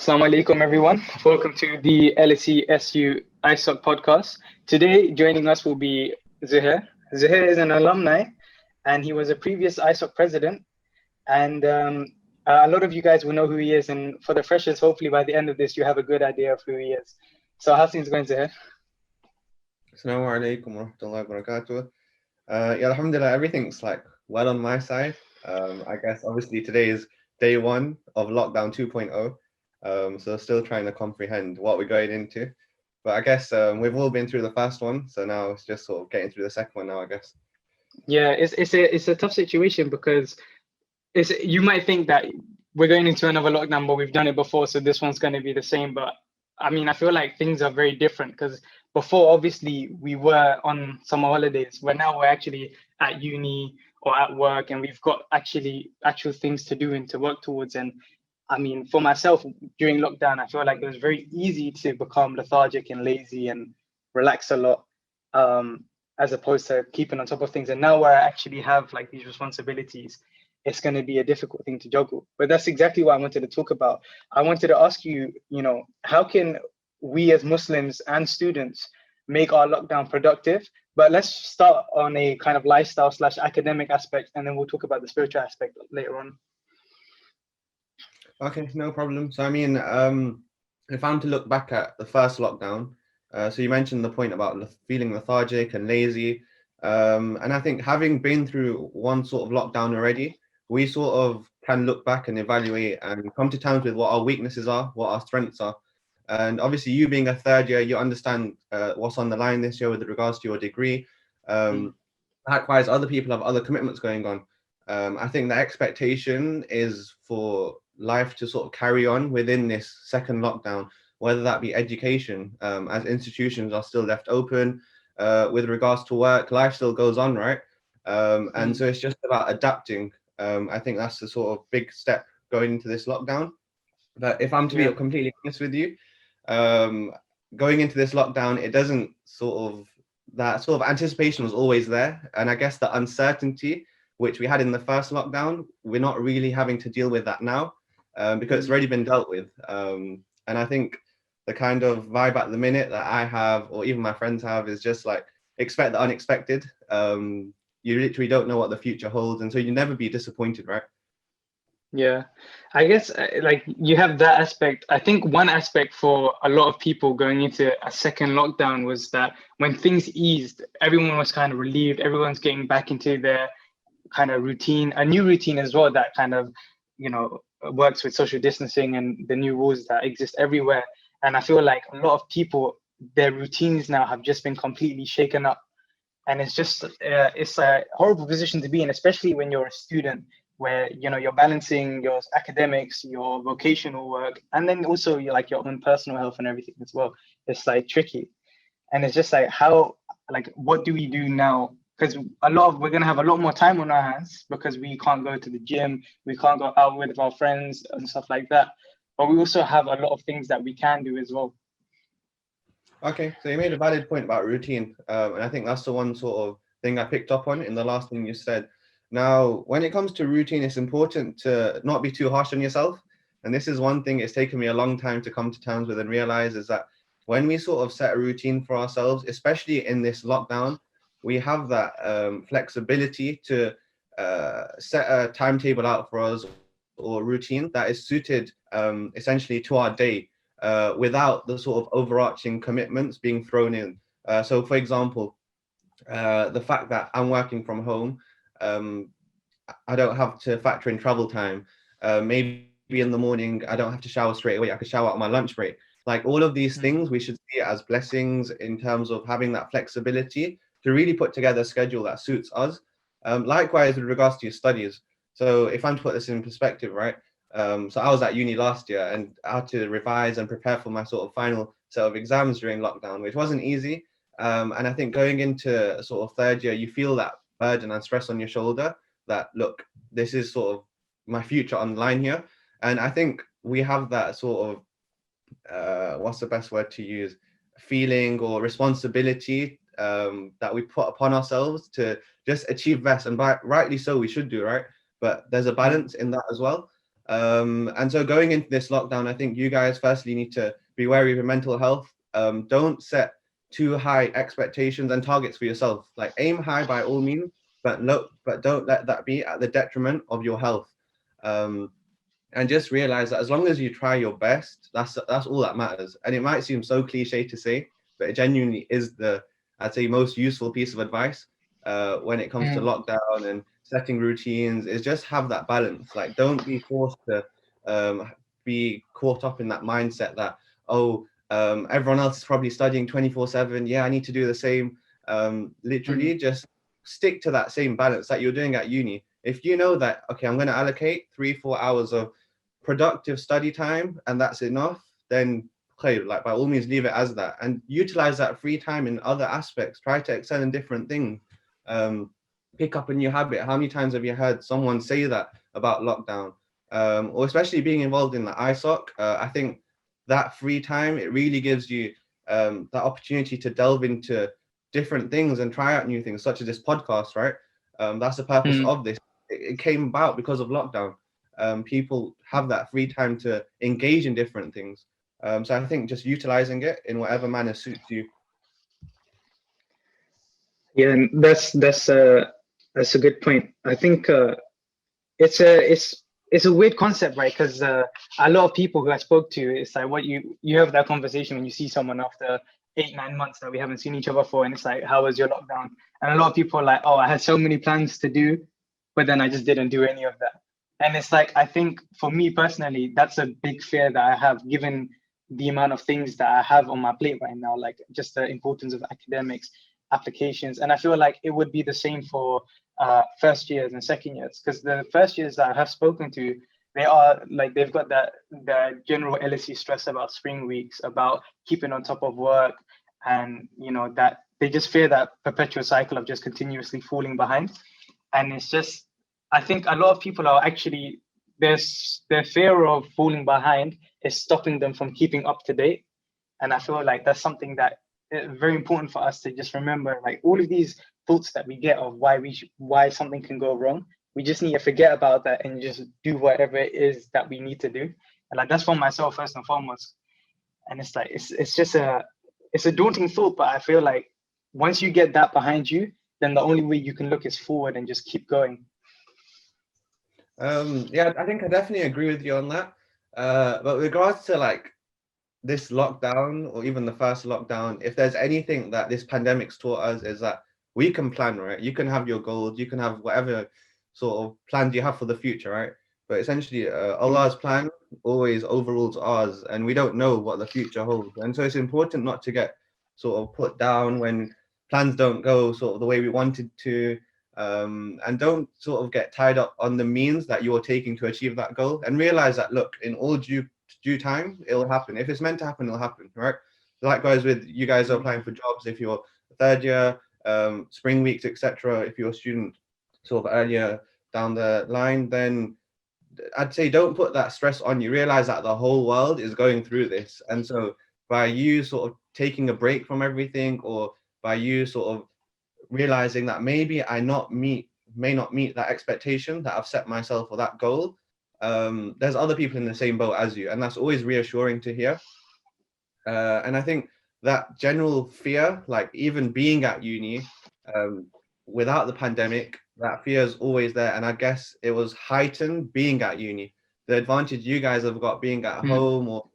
Assalamu alaikum, everyone. Welcome to the LSESU ISOC podcast. Today, joining us will be Zuhayr. Zuhayr is an alumni, and he was a previous ISOC president. And a lot of you guys will know who he is. And for the freshers, hopefully by the end of this, you have a good idea of who he is. So how's things going, Zuhayr? Assalamu alaikum wa rahmatullahi wa barakatuh. Yeah, alhamdulillah, everything's like well on my side. I guess obviously today is day one of lockdown 2.0. So still trying to comprehend what we're going into. But I guess we've all been through the first one, so now it's just sort of getting through the second one now, I guess. Yeah, it's a tough situation because you might think that we're going into another lockdown, but we've done it before, so this one's going to be the same. But I mean, I feel like things are very different because before, obviously, we were on summer holidays, but now we're actually at uni or at work, and we've got actual things to do and to work towards. And I mean, for myself, during lockdown, I feel like it was very easy to become lethargic and lazy and relax a lot, as opposed to keeping on top of things. And now where I actually have like these responsibilities, it's going to be a difficult thing to juggle. But that's exactly what I wanted to talk about. I wanted to ask you, how can we as Muslims and students make our lockdown productive? But let's start on a kind of lifestyle / academic aspect, and then we'll talk about the spiritual aspect later on. Okay, no problem. So I mean, if I'm to look back at the first lockdown, so you mentioned the point about feeling lethargic and lazy, and I think having been through one sort of lockdown already, we sort of can look back and evaluate and come to terms with what our weaknesses are, what our strengths are. And obviously you being a third year, you understand what's on the line this year with regards to your degree. Likewise, other people have other commitments going on. I think the expectation is for life to sort of carry on within this second lockdown, whether that be education, as institutions are still left open. With regards to work, life still goes on, right? And so it's just about adapting. I think that's the sort of big step going into this lockdown. But if I'm to be completely honest with you, going into this lockdown, it doesn't that sort of anticipation was always there. And I guess the uncertainty, which we had in the first lockdown, we're not really having to deal with that now because it's already been dealt with. And I think the kind of vibe at the minute that I have, or even my friends have, is just like expect the unexpected. You literally don't know what the future holds, and so you never be disappointed, right? Yeah, I guess like you have that aspect. I think one aspect for a lot of people going into a second lockdown was that when things eased, everyone was kind of relieved. Everyone's getting back into their kind of routine, a new routine as well that kind of, works with social distancing and the new rules that exist everywhere. And I feel like a lot of people, their routines now have just been completely shaken up. And it's just, it's a horrible position to be in, especially when you're a student where, you're balancing your academics, your vocational work, and then also your own personal health and everything as well. It's like tricky. And it's just like, what do we do now? Because we're going to have a lot more time on our hands because we can't go to the gym, we can't go out with our friends and stuff like that. But we also have a lot of things that we can do as well. Okay, so you made a valid point about routine, and I think that's the one sort of thing I picked up on in the last thing you said. Now, when it comes to routine, it's important to not be too harsh on yourself. And this is one thing it's taken me a long time to come to terms with and realize is that when we sort of set a routine for ourselves, especially in this lockdown, we have that flexibility to set a timetable out for us or routine that is suited essentially to our day without the sort of overarching commitments being thrown in. So, for example, the fact that I'm working from home, I don't have to factor in travel time. Maybe in the morning, I don't have to shower straight away. I could shower at my lunch break. Like all of these things, we should see it as blessings in terms of having that flexibility to really put together a schedule that suits us. Likewise, with regards to your studies. So if I'm to put this in perspective, right? So I was at uni last year and I had to revise and prepare for my sort of final set of exams during lockdown, which wasn't easy. And I think going into sort of third year, you feel that burden and stress on your shoulder that, look, this is sort of my future on the line here. And I think we have that sort of, what's the best word to use, feeling or responsibility that we put upon ourselves to just achieve best. And rightly so, we should do, right? But there's a balance in that as well. And so going into this lockdown, I think you guys firstly need to be wary of your mental health. Don't set too high expectations and targets for yourself. Like aim high by all means, but don't let that be at the detriment of your health. And just realize that as long as you try your best, that's all that matters. And it might seem so cliche to say, but it genuinely is I'd say, most useful piece of advice when it comes to lockdown and setting routines, is just have that balance. Like, don't be forced to be caught up in that mindset that, everyone else is probably studying 24/7. Yeah, I need to do the same. Literally just stick to that same balance that you're doing at uni. If you know that, okay, I'm going to allocate 3-4 hours of productive study time and that's enough, then okay, like by all means leave it as that and utilize that free time in other aspects. Try to excel in different things. Pick up a new habit. How many times have you heard someone say that about lockdown? Or especially being involved in the ISOC, I think that free time, it really gives you that opportunity to delve into different things and try out new things, such as this podcast, right? That's the purpose of this. It came about because of lockdown. People have that free time to engage in different things. So I think just utilizing it in whatever manner suits you. Yeah, and that's a good point. I think it's a weird concept, right? Because a lot of people who I spoke to, it's like what you have that conversation when you see someone after 8-9 months that we haven't seen each other for, and it's like, how was your lockdown? And a lot of people are like, oh, I had so many plans to do, but then I just didn't do any of that. And it's like, I think for me personally, that's a big fear that I have, given the amount of things that I have on my plate right now, like just the importance of academics, applications. And I feel like it would be the same for first years and second years, because the first years that I have spoken to, they are like, they've got that the general LSE stress about spring weeks, about keeping on top of work, and that they just fear that perpetual cycle of just continuously falling behind. And it's just, I think a lot of people are actually, their fear of falling behind is stopping them from keeping up to date. And I feel like that's something that is very important for us to just remember. Like all of these thoughts that we get of why something can go wrong, we just need to forget about that and just do whatever it is that we need to do. And like that's for myself first and foremost. And it's like it's just it's a daunting thought, but I feel like once you get that behind you, then the only way you can look is forward and just keep going. Yeah, I think I definitely agree with you on that. But with regards to like this lockdown or even the first lockdown, if there's anything that this pandemic's taught us, is that we can plan, right? You can have your goals, you can have whatever sort of plans you have for the future, right? But essentially, Allah's plan always overrules ours, and we don't know what the future holds. And so it's important not to get sort of put down when plans don't go sort of the way we wanted to. And don't sort of get tied up on the means that you're taking to achieve that goal, and realize that, look, in all due time, it'll happen. If it's meant to happen, it'll happen, right? Likewise with you guys are applying for jobs, if you're third year, spring weeks, etc. If you're a student sort of earlier down the line, then I'd say don't put that stress on you. Realize that the whole world is going through this. And so by you sort of taking a break from everything, or by you sort of realizing that maybe may not meet that expectation that I've set myself, or that goal, there's other people in the same boat as you, and that's always reassuring to hear. And I think that general fear, like even being at uni without the pandemic, that fear is always there, and I guess it was heightened being at uni. The advantage you guys have got being at home, or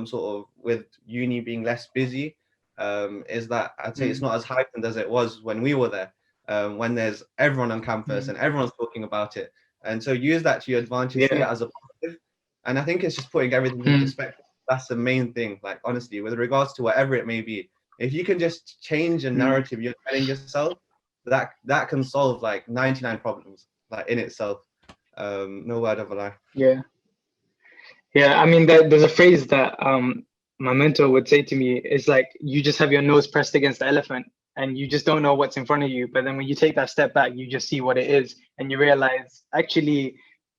sort of with uni being less busy, is that I'd say it's not as heightened as it was when we were there, when there's everyone on campus and everyone's talking about it. And so use that to your advantage, see it as a positive. And I think it's just putting everything in perspective. That's the main thing. Like, honestly, with regards to whatever it may be, if you can just change the narrative you're telling yourself, that can solve like 99 problems, like in itself. No word of a lie. Yeah. I mean, there's a phrase that my mentor would say to me. It's like, you just have your nose pressed against the elephant and you just don't know what's in front of you. But then when you take that step back, you just see what it is, and you realize, actually,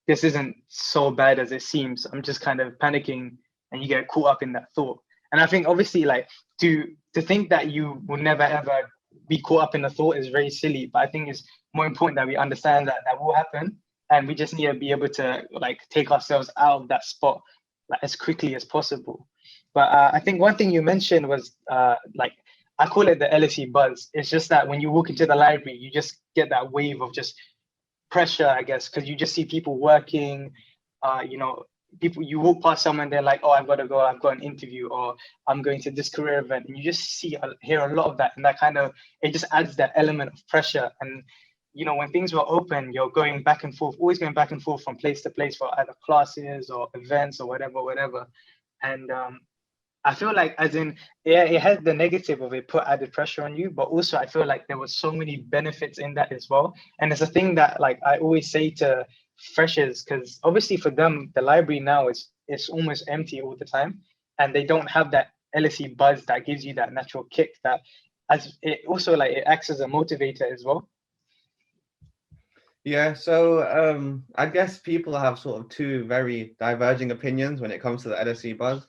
this isn't so bad as it seems. I'm just kind of panicking, and you get caught up in that thought. And I think obviously, like, to think that you will never ever be caught up in the thought is very silly. But I think it's more important that we understand that that will happen, and we just need to be able to like take ourselves out of that spot like as quickly as possible. But I think one thing you mentioned was like, I call it the LSE buzz. It's just that when you walk into the library, you just get that wave of just pressure, I guess, because you just see people working, you know, people, you walk past someone, they're like, oh, I've got to go, I've got an interview, or I'm going to this career event. And you just hear a lot of that. And that kind of, it just adds that element of pressure. And, you know, when things were open, you're going back and forth, always going back and forth from place to place for either classes or events or whatever. And I feel like, as in, yeah, it has the negative of it put added pressure on you, but also I feel like there was so many benefits in that as well. And it's a thing that like I always say to freshers, because obviously for them, the library now is it's almost empty all the time, and they don't have that LSE buzz that gives you that natural kick that, as it also like it acts as a motivator as well. Yeah, so I guess people have sort of two very diverging opinions when it comes to the LSE buzz.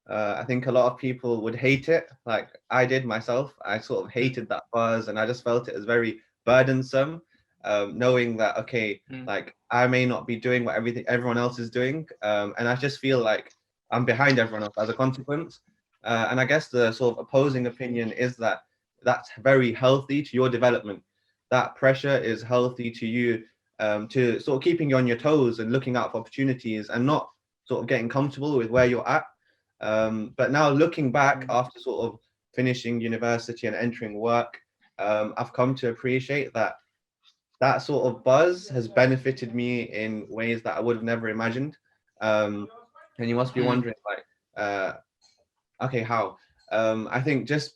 I think a lot of people would hate it, like I did myself. I sort of hated that buzz, and I just felt it as very burdensome, knowing that, okay, like I may not be doing what everyone else is doing, and I just feel like I'm behind everyone else as a consequence. And I guess the sort of opposing opinion is that that's very healthy to your development. That pressure is healthy to you, to sort of keeping you on your toes and looking out for opportunities and not sort of getting comfortable with where you're at. But now looking back after sort of finishing university and entering work, I've come to appreciate that that sort of buzz has benefited me in ways that I would have never imagined. And you must be wondering, like, okay, how? I think just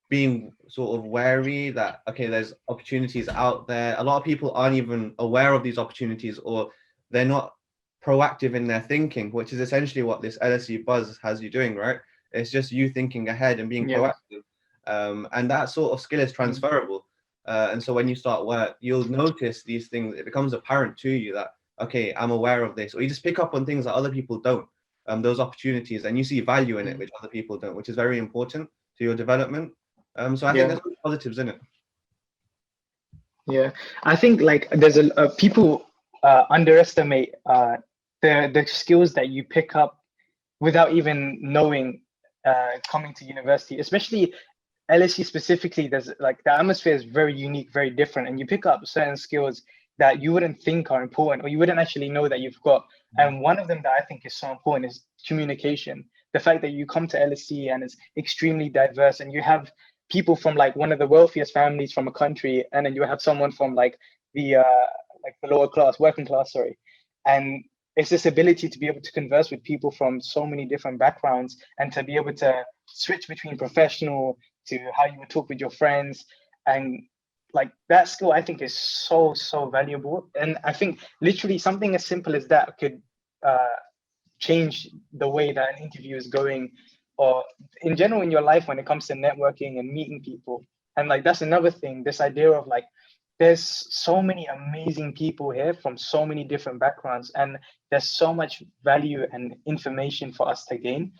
being sort of wary that, okay, there's opportunities out there. A lot of people aren't even aware of these opportunities, or they're not proactive in their thinking, which is essentially what this LSE buzz has you doing, right? It's just you thinking ahead and being proactive. And that sort of skill is transferable. And so when you start work, you'll notice these things. It becomes apparent to you that, okay, I'm aware of this, or you just pick up on things that other people don't, those opportunities, and you see value in it, which other people don't, which is very important to your development. So I think there's positives in it. Yeah, I think like there's a people underestimate the skills that you pick up without even knowing coming to university, especially LSE specifically. There's like the atmosphere is very unique, very different, and you pick up certain skills that you wouldn't think are important, or you wouldn't actually know that you've got. And one of them that I think is so important is communication. The fact that you come to LSE and it's extremely diverse, and you have people from like one of the wealthiest families from a country, and then you have someone from like the lower class, working class, sorry. And it's this ability to be able to converse with people from so many different backgrounds, and to be able to switch between professional to how you would talk with your friends. And like that skill, I think, is so valuable. And I think literally something as simple as that could change the way that an interview is going, or in general in your life when it comes to networking and meeting people. And like that's another thing, this idea of like there's so many amazing people here from so many different backgrounds, and there's so much value and information for us to gain,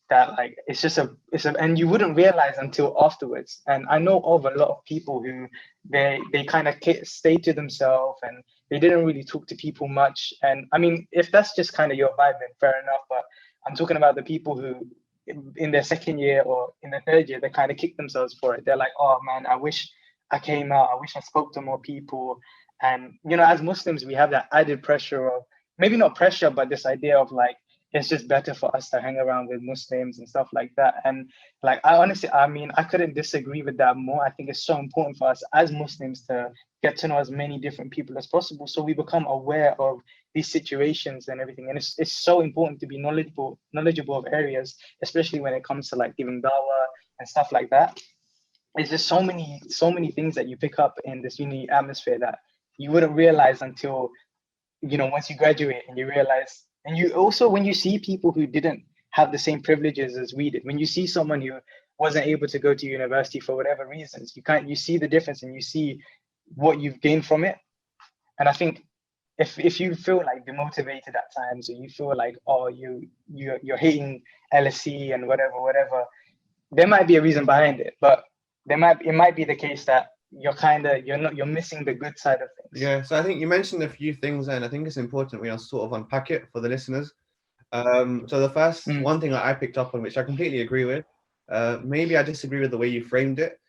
that like it's and you wouldn't realize until afterwards. And I know of a lot of people who they kind of stay to themselves, and they didn't really talk to people much. And I mean, if that's just kind of your vibe, then fair enough. But I'm talking about the people who in their second year or in their third year, they kind of kick themselves for it. They're like, oh man, I wish I came out, I wish I spoke to more people. And you know, as Muslims, we have that added pressure of, maybe not pressure, but this idea of like, it's just better for us to hang around with Muslims and stuff like that. And like, I honestly, I mean, I couldn't disagree with that more. I think it's so important for us as Muslims to get to know as many different people as possible, so we become aware of these situations and everything. And it's so important to be knowledgeable of areas, especially when it comes to like giving dawah and stuff like that. It's just so many things that you pick up in this unique atmosphere that you wouldn't realize until, you know, once you graduate and you realize. And you also, when you see people who didn't have the same privileges as we did, when you see someone who wasn't able to go to university for whatever reasons, you see the difference, and you see what you've gained from it. And I think if you feel like demotivated at times, or you feel like, oh, you're hating LSE and whatever, there might be a reason behind it. But it might be the case that you're missing the good side of things. Yeah, so I think you mentioned a few things there, and I think it's important we sort of unpack it for the listeners. So the first one thing that I picked up on, which I completely agree with, maybe I disagree with the way you framed it,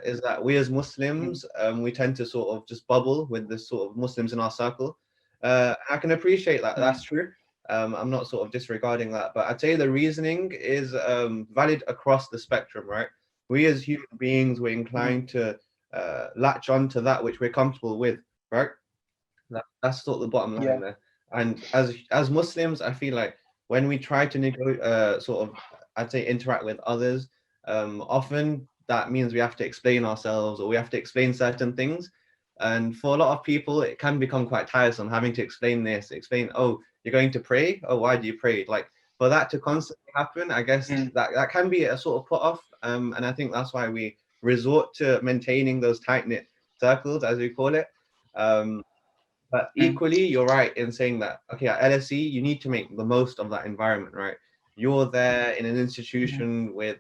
is that we as Muslims, we tend to sort of just bubble with the sort of Muslims in our circle. I can appreciate that. That's true. I'm not sort of disregarding that, but I'd say the reasoning is valid across the spectrum, right? We as human beings, we're inclined to latch on to that which we're comfortable with, right? That's sort of the bottom line there. And as Muslims, I feel like when we try to sort of, I'd say, interact with others, often that means we have to explain ourselves or we have to explain certain things. And for a lot of people, it can become quite tiresome having to explain, oh, you're going to pray? Oh, why do you pray? Like, for that to constantly happen, I guess that can be a sort of put off. And I think that's why we resort to maintaining those tight-knit circles, as we call it. But equally, you're right in saying that, okay, at LSE, you need to make the most of that environment, right? You're there in an institution with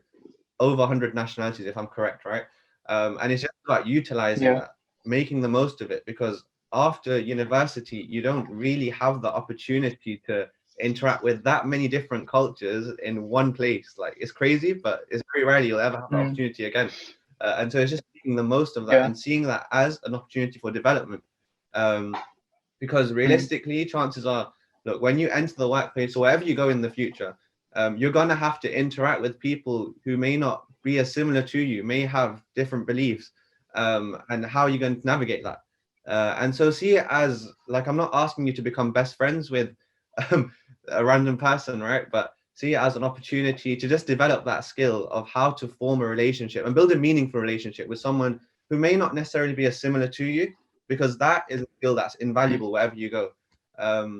over 100 nationalities, if I'm correct, right? And it's just about utilizing that, making the most of it, because after university, you don't really have the opportunity to interact with that many different cultures in one place. Like, it's crazy, but it's very rarely you'll ever have the opportunity again. And so it's just making the most of that and seeing that as an opportunity for development. Because realistically, chances are, look, when you enter the workplace or wherever you go in the future, you're going to have to interact with people who may not be as similar to you, may have different beliefs, and how are you going to navigate that? And so see it as, like, I'm not asking you to become best friends with a random person, right? But see it as an opportunity to just develop that skill of how to form a relationship and build a meaningful relationship with someone who may not necessarily be as similar to you, because that is a skill that's invaluable wherever you go. But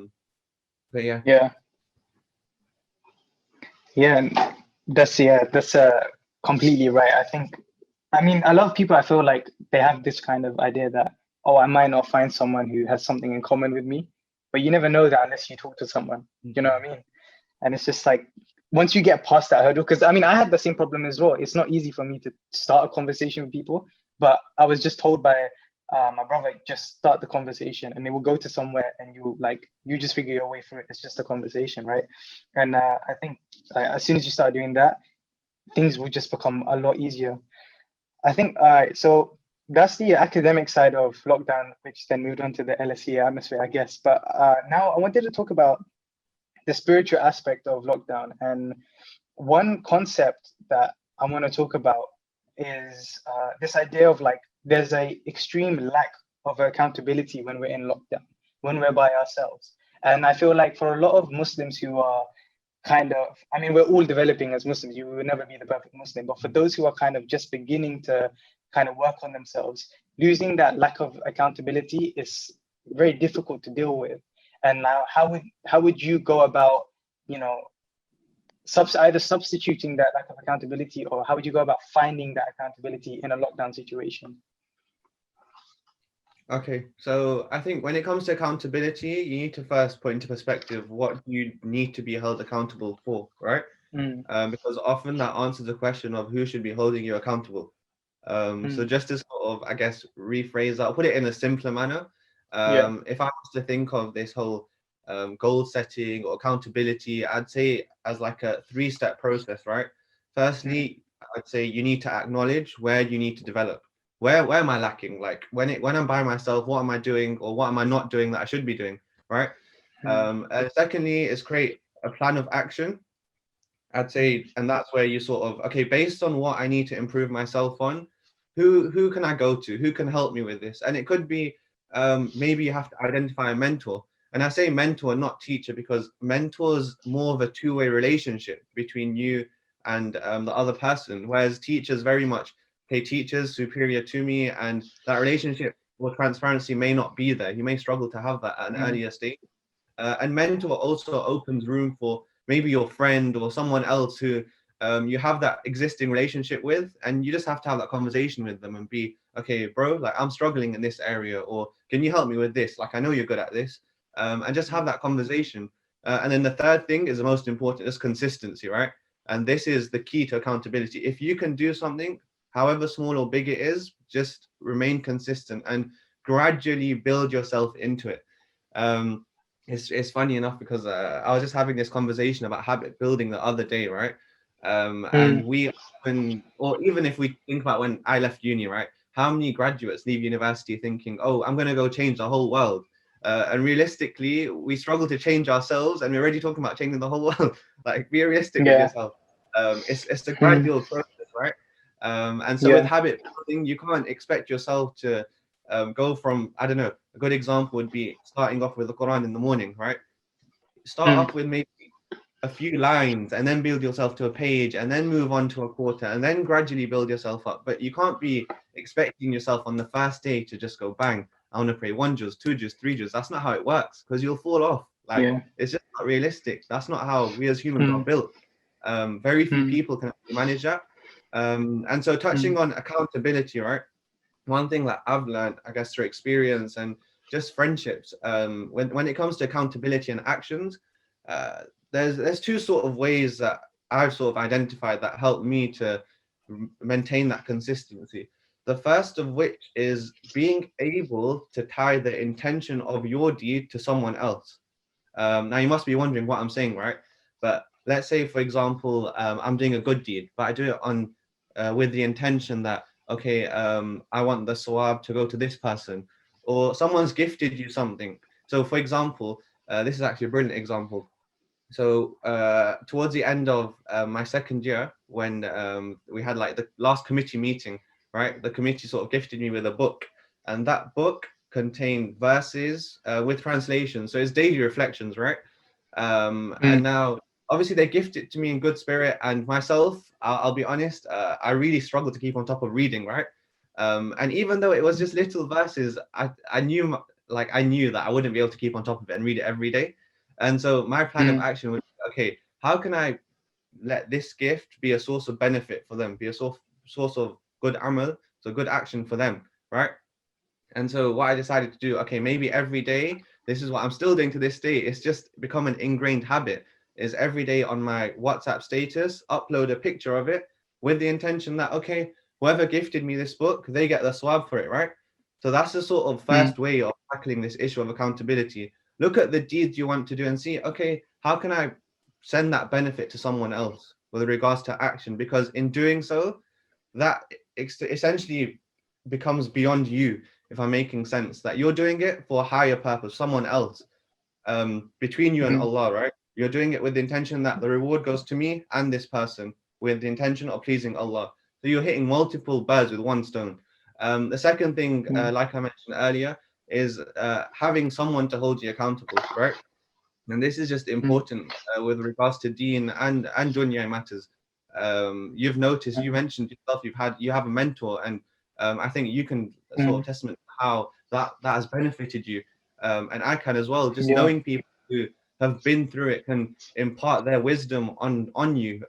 That's completely right. I mean, a lot of people, I feel like they have this kind of idea that, oh, I might not find someone who has something in common with me, but you never know that unless you talk to someone. You know what I mean? And it's just like, once you get past that hurdle, because I mean, I had the same problem as well. It's not easy for me to start a conversation with people, but I was just told by my brother, just start the conversation, and they will go to somewhere, and you just figure your way through it. It's just a conversation, right? And I think as soon as you start doing that, things will just become a lot easier. I think, so that's the academic side of lockdown, which then moved on to the LSE atmosphere, I guess. But now I wanted to talk about the spiritual aspect of lockdown. And one concept that I want to talk about is this idea of like, there's a extreme lack of accountability when we're in lockdown, when we're by ourselves. And I feel like for a lot of Muslims who are I mean, we're all developing as Muslims. You will never be the perfect Muslim. But for those who are kind of just beginning to kind of work on themselves, losing that lack of accountability is very difficult to deal with. And now, how would you go about, either substituting that lack of accountability, or how would you go about finding that accountability in a lockdown situation? Okay, so I think when it comes to accountability, you need to first put into perspective what you need to be held accountable for, right? Because often that answers the question of who should be holding you accountable. So just to sort of, I guess, rephrase that, put it in a simpler manner. If I was to think of this whole goal setting or accountability, I'd say as like a 3-step process, right? Firstly, I'd say you need to acknowledge where you need to develop. Where am I lacking? Like when I'm by myself, what am I doing or what am I not doing that I should be doing, right? Secondly, is create a plan of action, I'd say, and that's where you sort of, okay, based on what I need to improve myself on, who can I go to? Who can help me with this? And it could be maybe you have to identify a mentor. And I say mentor, not teacher, because mentor's more of a two-way relationship between you and the other person, whereas teachers very much, okay, teachers superior to me, and that relationship or transparency may not be there. You may struggle to have that at an earlier stage. And mentor also opens room for maybe your friend or someone else who you have that existing relationship with, and you just have to have that conversation with them and be, okay, bro, like I'm struggling in this area, or can you help me with this? Like I know you're good at this, and just have that conversation. And then the third thing is the most important, is consistency, right? And this is the key to accountability. If you can do something however small or big it is, just remain consistent and gradually build yourself into it. It's funny enough because I was just having this conversation about habit building the other day, right? And we often, or even if we think about when I left uni, right? How many graduates leave university thinking, oh, I'm going to go change the whole world? And realistically, we struggle to change ourselves, and we're already talking about changing the whole world. Like, be realistic with yourself. It's a gradual process, right? And so with habit building, you can't expect yourself to go from, I don't know, a good example would be starting off with the Quran in the morning, right? Start off with maybe a few lines and then build yourself to a page and then move on to a quarter and then gradually build yourself up. But you can't be expecting yourself on the first day to just go bang, I want to pray 1 juz, 2 juz, 3 juz. That's not how it works, because you'll fall off. Like, it's just not realistic. That's not how we as humans are built. Very few people can manage that. And so touching on accountability, right? One thing that I've learned, I guess, through experience and just friendships, when it comes to accountability and actions, there's two sort of ways that I've sort of identified that help me to maintain that consistency. The first of which is being able to tie the intention of your deed to someone else. Now you must be wondering what I'm saying, right? But let's say, for example, I'm doing a good deed, but I do it on with the intention that, okay, I want the sawab to go to this person, or someone's gifted you something. So, for example, this is actually a brilliant example. So towards the end of my second year, when we had like the last committee meeting, right? The committee sort of gifted me with a book, and that book contained verses with translation. So it's daily reflections, right? And now, obviously, they gifted it to me in good spirit, and myself, I'll be honest, I really struggled to keep on top of reading, right? And even though it was just little verses, I knew I knew that I wouldn't be able to keep on top of it and read it every day. And so my plan of action was, okay, how can I let this gift be a source of benefit for them, be a source of good amal, so good action for them, right? And so what I decided to do, okay, maybe every day, this is what I'm still doing to this day, it's just become an ingrained habit, is every day on my WhatsApp status, upload a picture of it with the intention that, okay, whoever gifted me this book, they get the swab for it, right? So that's the sort of first way of tackling this issue of accountability. Look at the deeds you want to do and see, okay, how can I send that benefit to someone else with regards to action? Because in doing so, that essentially becomes beyond you, if I'm making sense, that you're doing it for a higher purpose, someone else, between you and Allah, right? You're doing it with the intention that the reward goes to me and this person, with the intention of pleasing Allah. So you're hitting multiple birds with one stone. The second thing, like I mentioned earlier, is having someone to hold you accountable, right? And this is just important with regards to deen and dunya matters. You've noticed, you mentioned yourself, you have a mentor, and I think you can sort of testament how that has benefited you, and I can as well. Just knowing people who have been through it can impart their wisdom on you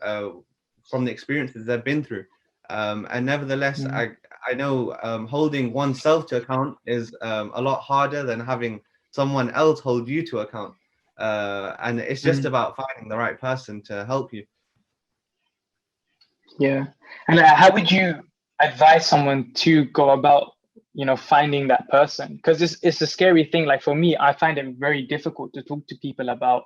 from the experiences they've been through. And nevertheless, I know holding oneself to account is a lot harder than having someone else hold you to account. And it's just about finding the right person to help you. Yeah. And how would you advise someone to go about, finding that person? Because it's a scary thing. Like for me, I find it very difficult to talk to people about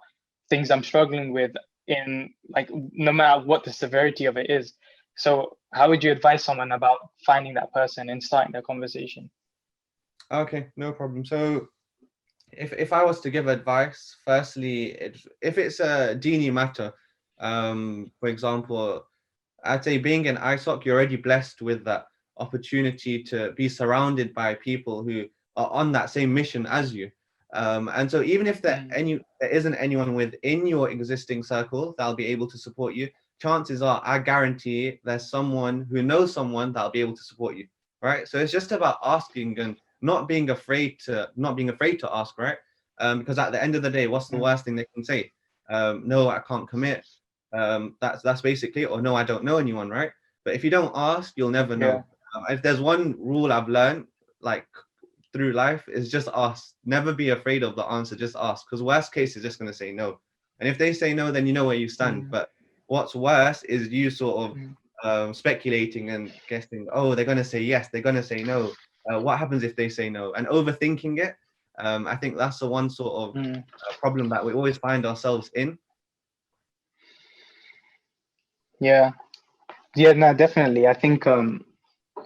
things I'm struggling with, in like no matter what the severity of it is. So how would you advise someone about finding that person and starting that conversation? Okay, no problem. So if I was to give advice, firstly, if it's a dini matter, for example, I'd say being an ISOC, you're already blessed with that opportunity to be surrounded by people who are on that same mission as you. And so even if there isn't anyone within your existing circle that'll be able to support you, chances are, I guarantee there's someone who knows someone that'll be able to support you, right? So it's just about asking and not being afraid to ask, right? Because at the end of the day, what's the worst thing they can say? No, I can't commit. That's basically, or no, I don't know anyone, right? But if you don't ask, you'll never know. If there's one rule I've learned, like through life, is just ask. Never be afraid of the answer. Just ask, because worst case is just going to say no. And if they say no, then you know where you stand. But what's worse is you sort of speculating and guessing, oh, they're going to say yes, they're going to say no. What happens if they say no? And overthinking it. I think that's the one sort of problem that we always find ourselves in. Yeah, no, definitely. I think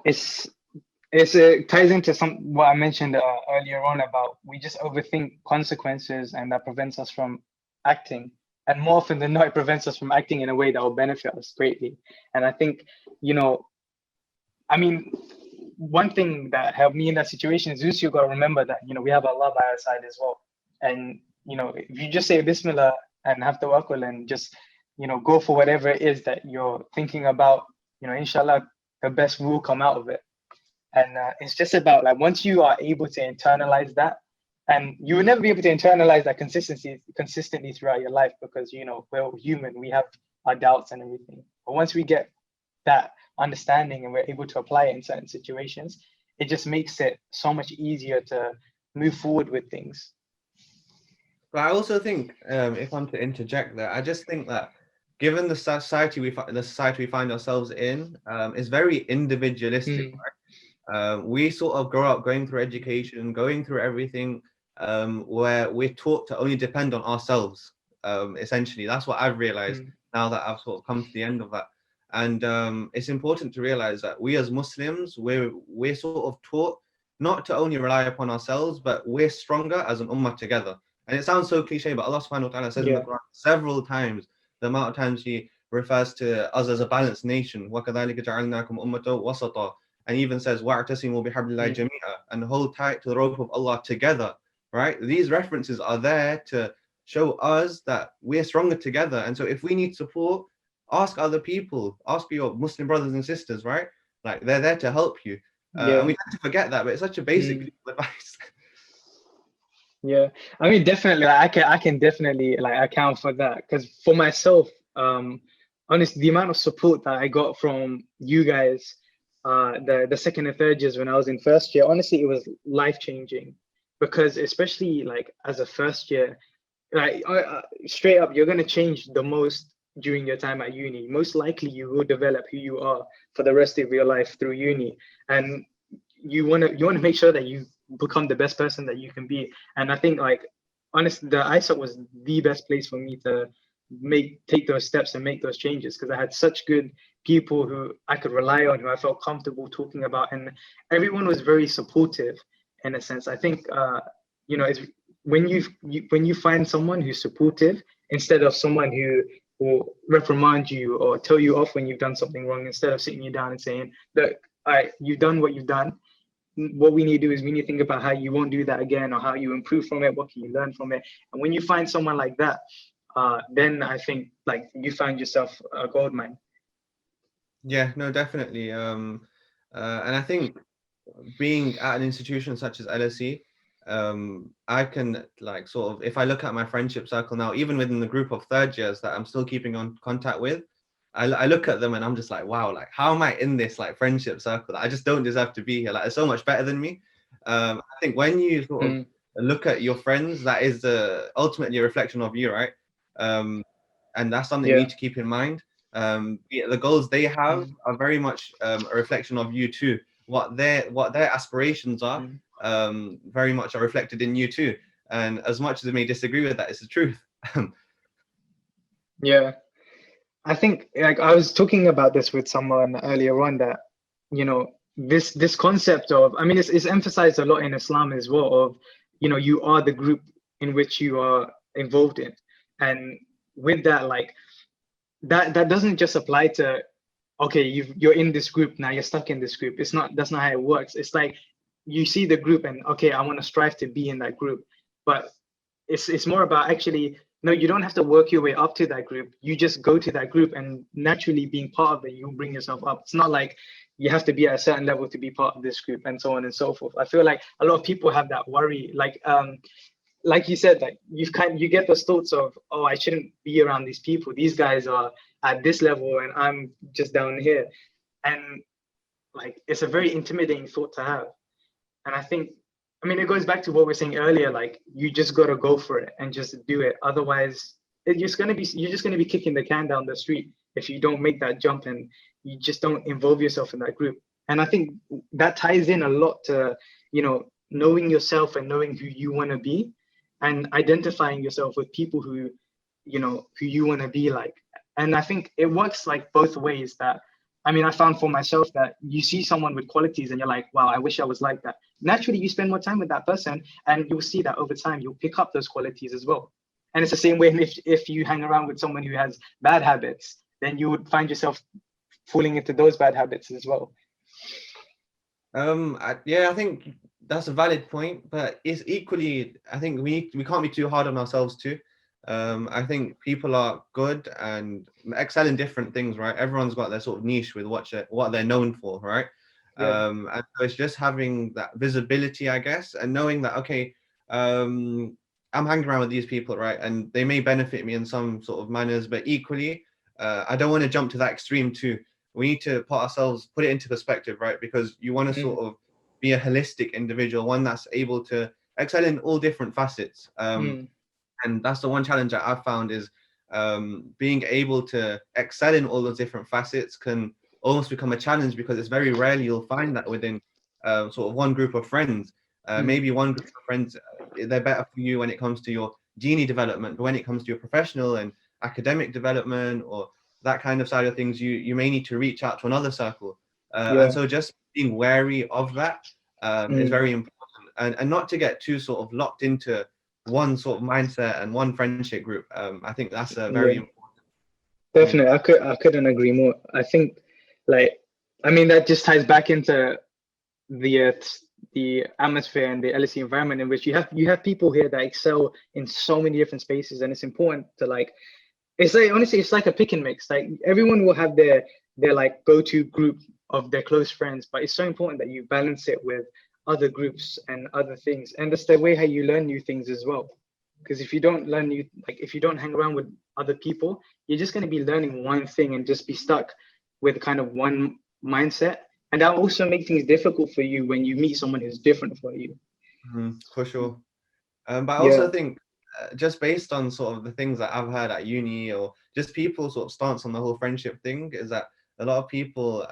it ties into what I mentioned earlier on about we just overthink consequences, and that prevents us from acting. And more often than not, it prevents us from acting in a way that will benefit us greatly. And I think, I mean, one thing that helped me in that situation is you got to remember that, we have Allah by our side as well. And, if you just say Bismillah and have tawakkul and just, go for whatever it is that you're thinking about, inshallah, the best will come out of it. And it's just about like, once you are able to internalize that, and you will never be able to internalize that consistently throughout your life, because, we're human, we have our doubts and everything. But once we get that understanding and we're able to apply it in certain situations, it just makes it so much easier to move forward with things. But I also think, if I'm to interject there, I just think that given the society we find ourselves in, is very individualistic. Right? We sort of grow up going through education, going through everything, where we're taught to only depend on ourselves. Essentially, that's what I've realized now that I've sort of come to the end of that. And it's important to realize that we as Muslims, we're sort of taught not to only rely upon ourselves, but we're stronger as an ummah together. And it sounds so cliche, but Allah subhanahu wa ta'ala says in the Quran several times, the amount of times He refers to us as a balanced nation. وَكَذَلِكَ جَعَلْنَاكُمْ أُمَّةً وَسَطًا, and even says وَاعْتَصِمُوا بِحَبْلِ اللَّهِ جَمِيعًا, and hold tight to the rope of Allah together. Right? These references are there to show us that we're stronger together. And so if we need support, ask other people, ask your Muslim brothers and sisters, right? Like, they're there to help you. And we tend to forget that, but it's such a basic piece of advice. Yeah, I mean, definitely, I can definitely like account for that, because for myself, honestly, the amount of support that I got from you guys, the second and third years when I was in first year, honestly, it was life-changing, because especially like as a first year, like straight up, you're gonna change the most during your time at uni. Most likely, you will develop who you are for the rest of your life through uni, and you wanna make sure that you become the best person that you can be. And I think, like, honestly, the ISOC was the best place for me to take those steps and make those changes, because I had such good people who I could rely on, who I felt comfortable talking about, and everyone was very supportive in a sense. I think it's when you find someone who's supportive instead of someone who will reprimand you or tell you off when you've done something wrong, instead of sitting you down and saying, look, all right, you've done what you've done. What we need to do is we need to think about how you won't do that again, or how you improve from it, what can you learn from it. And when you find someone like that, then I think like you find yourself a gold mine. Yeah, no, definitely. And I think being at an institution such as LSE, I can like sort of, if I look at my friendship circle now, even within the group of third years that I'm still keeping on contact with, I look at them and I'm just like, wow, like, how am I in this like friendship circle? I just don't deserve to be here. Like, it's so much better than me. I think when you sort of look at your friends, that is ultimately a reflection of you, right? And that's something you need to keep in mind. The goals they have are very much a reflection of you too. What their aspirations are, very much are reflected in you too. And as much as they may disagree with that, it's the truth. Yeah. I think, like, I was talking about this with someone earlier on, that, this concept of, I mean, it's emphasized a lot in Islam as well, of, you are the group in which you are involved in. And with that, like, that doesn't just apply to, okay, you're in this group, now you're stuck in this group. That's not how it works. It's like, you see the group and, okay, I want to strive to be in that group. But it's more about actually, no, you don't have to work your way up to that group. You just go to that group, and naturally being part of it, you bring yourself up. It's not like you have to be at a certain level to be part of this group, and so on and so forth. I feel like a lot of people have that worry. Like you said, like you get those thoughts of, oh, I shouldn't be around these people. These guys are at this level and I'm just down here. And like, it's a very intimidating thought to have. And I think, I mean, it goes back to what we were saying earlier, like, you just got to go for it and just do it. Otherwise, you're just going to be kicking the can down the street. if you don't make that jump and you just don't involve yourself in that group. And I think that ties in a lot to, knowing yourself and knowing who you want to be, and identifying yourself with people who you want to be like. And I think it works like both ways. That, I mean, I found for myself that you see someone with qualities and you're like, wow, I wish I was like that. Naturally, you spend more time with that person and you'll see that over time, you'll pick up those qualities as well. And it's the same way if you hang around with someone who has bad habits, then you would find yourself falling into those bad habits as well. Yeah, I think that's a valid point, but it's equally, I think we can't be too hard on ourselves too. I think people are good and excel in different things, right? Everyone's got their sort of niche with what they're known for, right? Yeah. And so it's just having that visibility, I guess, and knowing that, okay, I'm hanging around with these people, right? And they may benefit me in some sort of manners, but equally, I don't want to jump to that extreme too. We need to put it into perspective, right? Because you want to sort of be a holistic individual, one that's able to excel in all different facets. And that's the one challenge that I've found is being able to excel in all those different facets can almost become a challenge, because it's very rarely you'll find that within sort of one group of friends. Maybe one group of friends, they're better for you when it comes to your genie development, but when it comes to your professional and academic development or that kind of side of things, you may need to reach out to another circle. And so just being wary of that is very important, and not to get too sort of locked into one sort of mindset and one friendship group. I think that's very important. Definitely, I couldn't agree more. I think, like, I mean, that just ties back into the atmosphere and the LSE environment, in which you have people here that excel in so many different spaces, and it's important to, like, it's like, honestly, it's like a pick and mix. Like, everyone will have their like go-to group of their close friends, but it's so important that you balance it with other groups and other things, and that's the way how you learn new things as well. Because if you don't if you don't hang around with other people, you're just going to be learning one thing and just be stuck with kind of one mindset, and that also makes things difficult for you when you meet someone who's different from you. For sure. But I also think just based on sort of the things that I've heard at uni, or just people's sort of stance on the whole friendship thing, is that a lot of people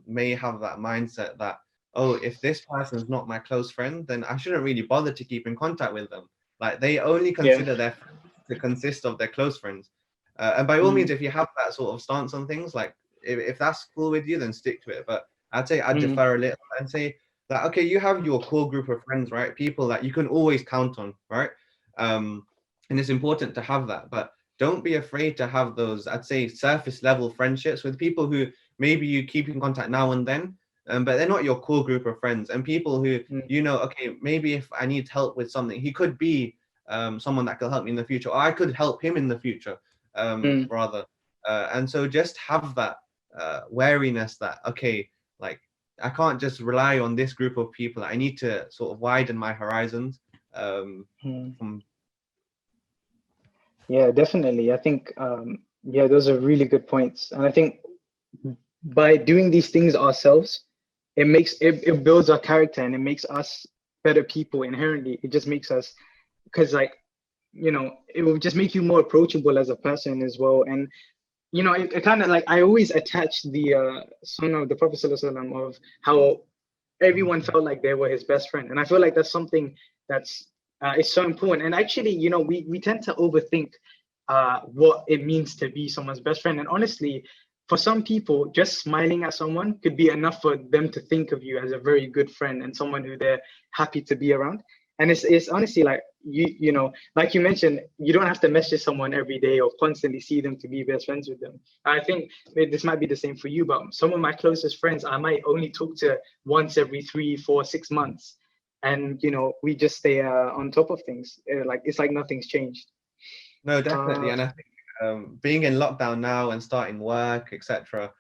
may have that mindset that, oh, if this person is not my close friend, then I shouldn't really bother to keep in contact with them. Like, they only consider their friends to consist of their close friends. And by all means, if you have that sort of stance on things, like, if that's cool with you, then stick to it. But I'd say I'd defer a little and say that, okay, you have your core group of friends, right? People that you can always count on, right? And it's important to have that, but don't be afraid to have those, I'd say, surface level friendships with people who maybe you keep in contact now and then, but they're not your core group of friends, and people who, okay, maybe if I need help with something, he could be someone that could help me in the future, or I could help him in the future, rather. And so just have that wariness that, okay, like, I can't just rely on this group of people. I need to sort of widen my horizons. Yeah, definitely. I think, those are really good points. And I think by doing these things ourselves, it builds our character and it makes us better people inherently. It just makes us, because, like, it will just make you more approachable as a person as well. And it kind of, like, I always attach the sunnah of the Prophet ﷺ of how everyone felt like they were his best friend, and I feel like that's something that's is so important. And actually, we tend to overthink what it means to be someone's best friend. And honestly, for some people, just smiling at someone could be enough for them to think of you as a very good friend and someone who they're happy to be around. And it's honestly, like, like you mentioned, you don't have to message someone every day or constantly see them to be best friends with them. I think this might be the same for you, but some of my closest friends I might only talk to once every 3, 4, 6 months, and we just stay on top of things. Like, it's like nothing's changed. No, definitely. And I think being in lockdown now and starting work, etc.,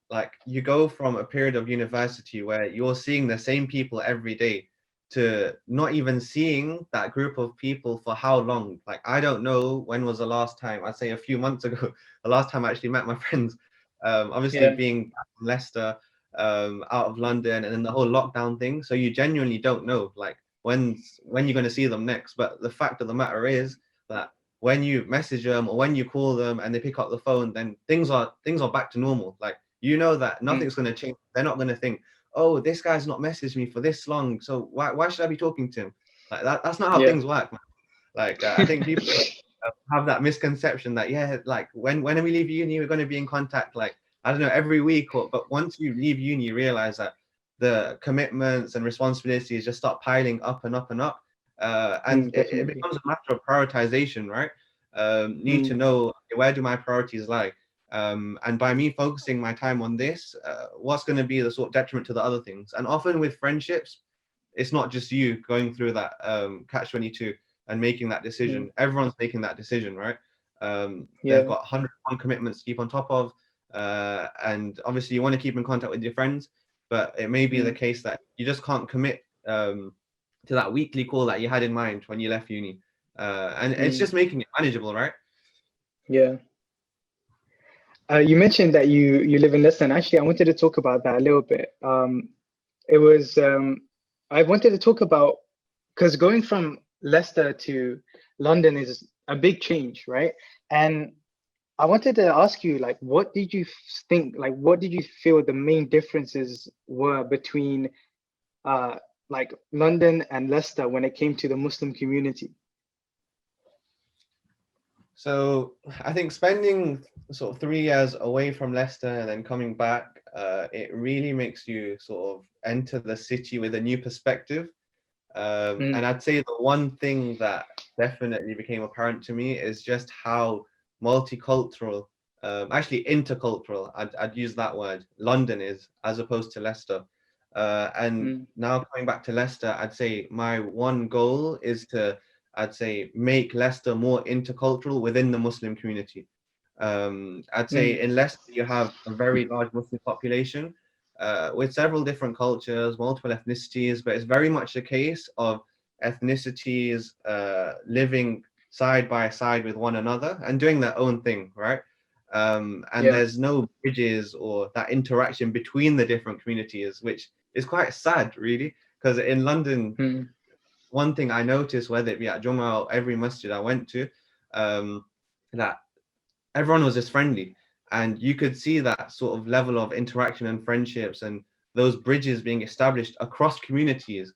like, you go from a period of university where you're seeing the same people every day to not even seeing that group of people for how long. Like, I don't know when was the last time, I'd say a few months ago, the last time I actually met my friends. Obviously being from Leicester, out of London, and then the whole lockdown thing. So you genuinely don't know, like, when you're going to see them next. But the fact of the matter is that when you message them or when you call them and they pick up the phone, then things are back to normal. Like, you know that nothing's going to change. They're not going to think, oh, this guy's not messaged me for this long, so why should I be talking to him? Like that's not how Yeah. things work, man. Like I think people have that misconception that, yeah, like when we leave uni, we're going to be in contact, like, I don't know, every week, but once you leave uni, you realize that the commitments and responsibilities just start piling up and up and up. And it Definitely. becomes a matter of prioritization, right? Need to know, okay, where do my priorities lie? And by me focusing my time on this, what's going to be the sort of detriment to the other things? And often with friendships, it's not just you going through that catch-22 and making that decision. Everyone's making that decision, right? They've got 101 commitments to keep on top of, and obviously you want to keep in contact with your friends, but it may be the case that you just can't commit to that weekly call that you had in mind when you left uni, and it's just making it manageable, right? Yeah. You mentioned that you live in Leicester, and actually I wanted to talk about that a little bit. It was I wanted to talk about, because going from Leicester to London is a big change, right? And I wanted to ask you, like, what did you think, like, what did you feel the main differences were between like London and Leicester when it came to the Muslim community? So I think spending sort of 3 years away from Leicester and then coming back, it really makes you sort of enter the city with a new perspective. And I'd say the one thing that definitely became apparent to me is just how multicultural, actually intercultural, I'd use that word, London is, as opposed to Leicester. And now coming back to Leicester, I'd say my one goal is to, I'd say, make Leicester more intercultural within the Muslim community. I'd say in Leicester, you have a very large Muslim population with several different cultures, multiple ethnicities, but it's very much a case of ethnicities living side by side with one another and doing their own thing, right? And there's no bridges or that interaction between the different communities, which is quite sad, really, because in London, one thing I noticed, whether it be at Jummah or every masjid I went to, that everyone was just friendly. And you could see that sort of level of interaction and friendships and those bridges being established across communities,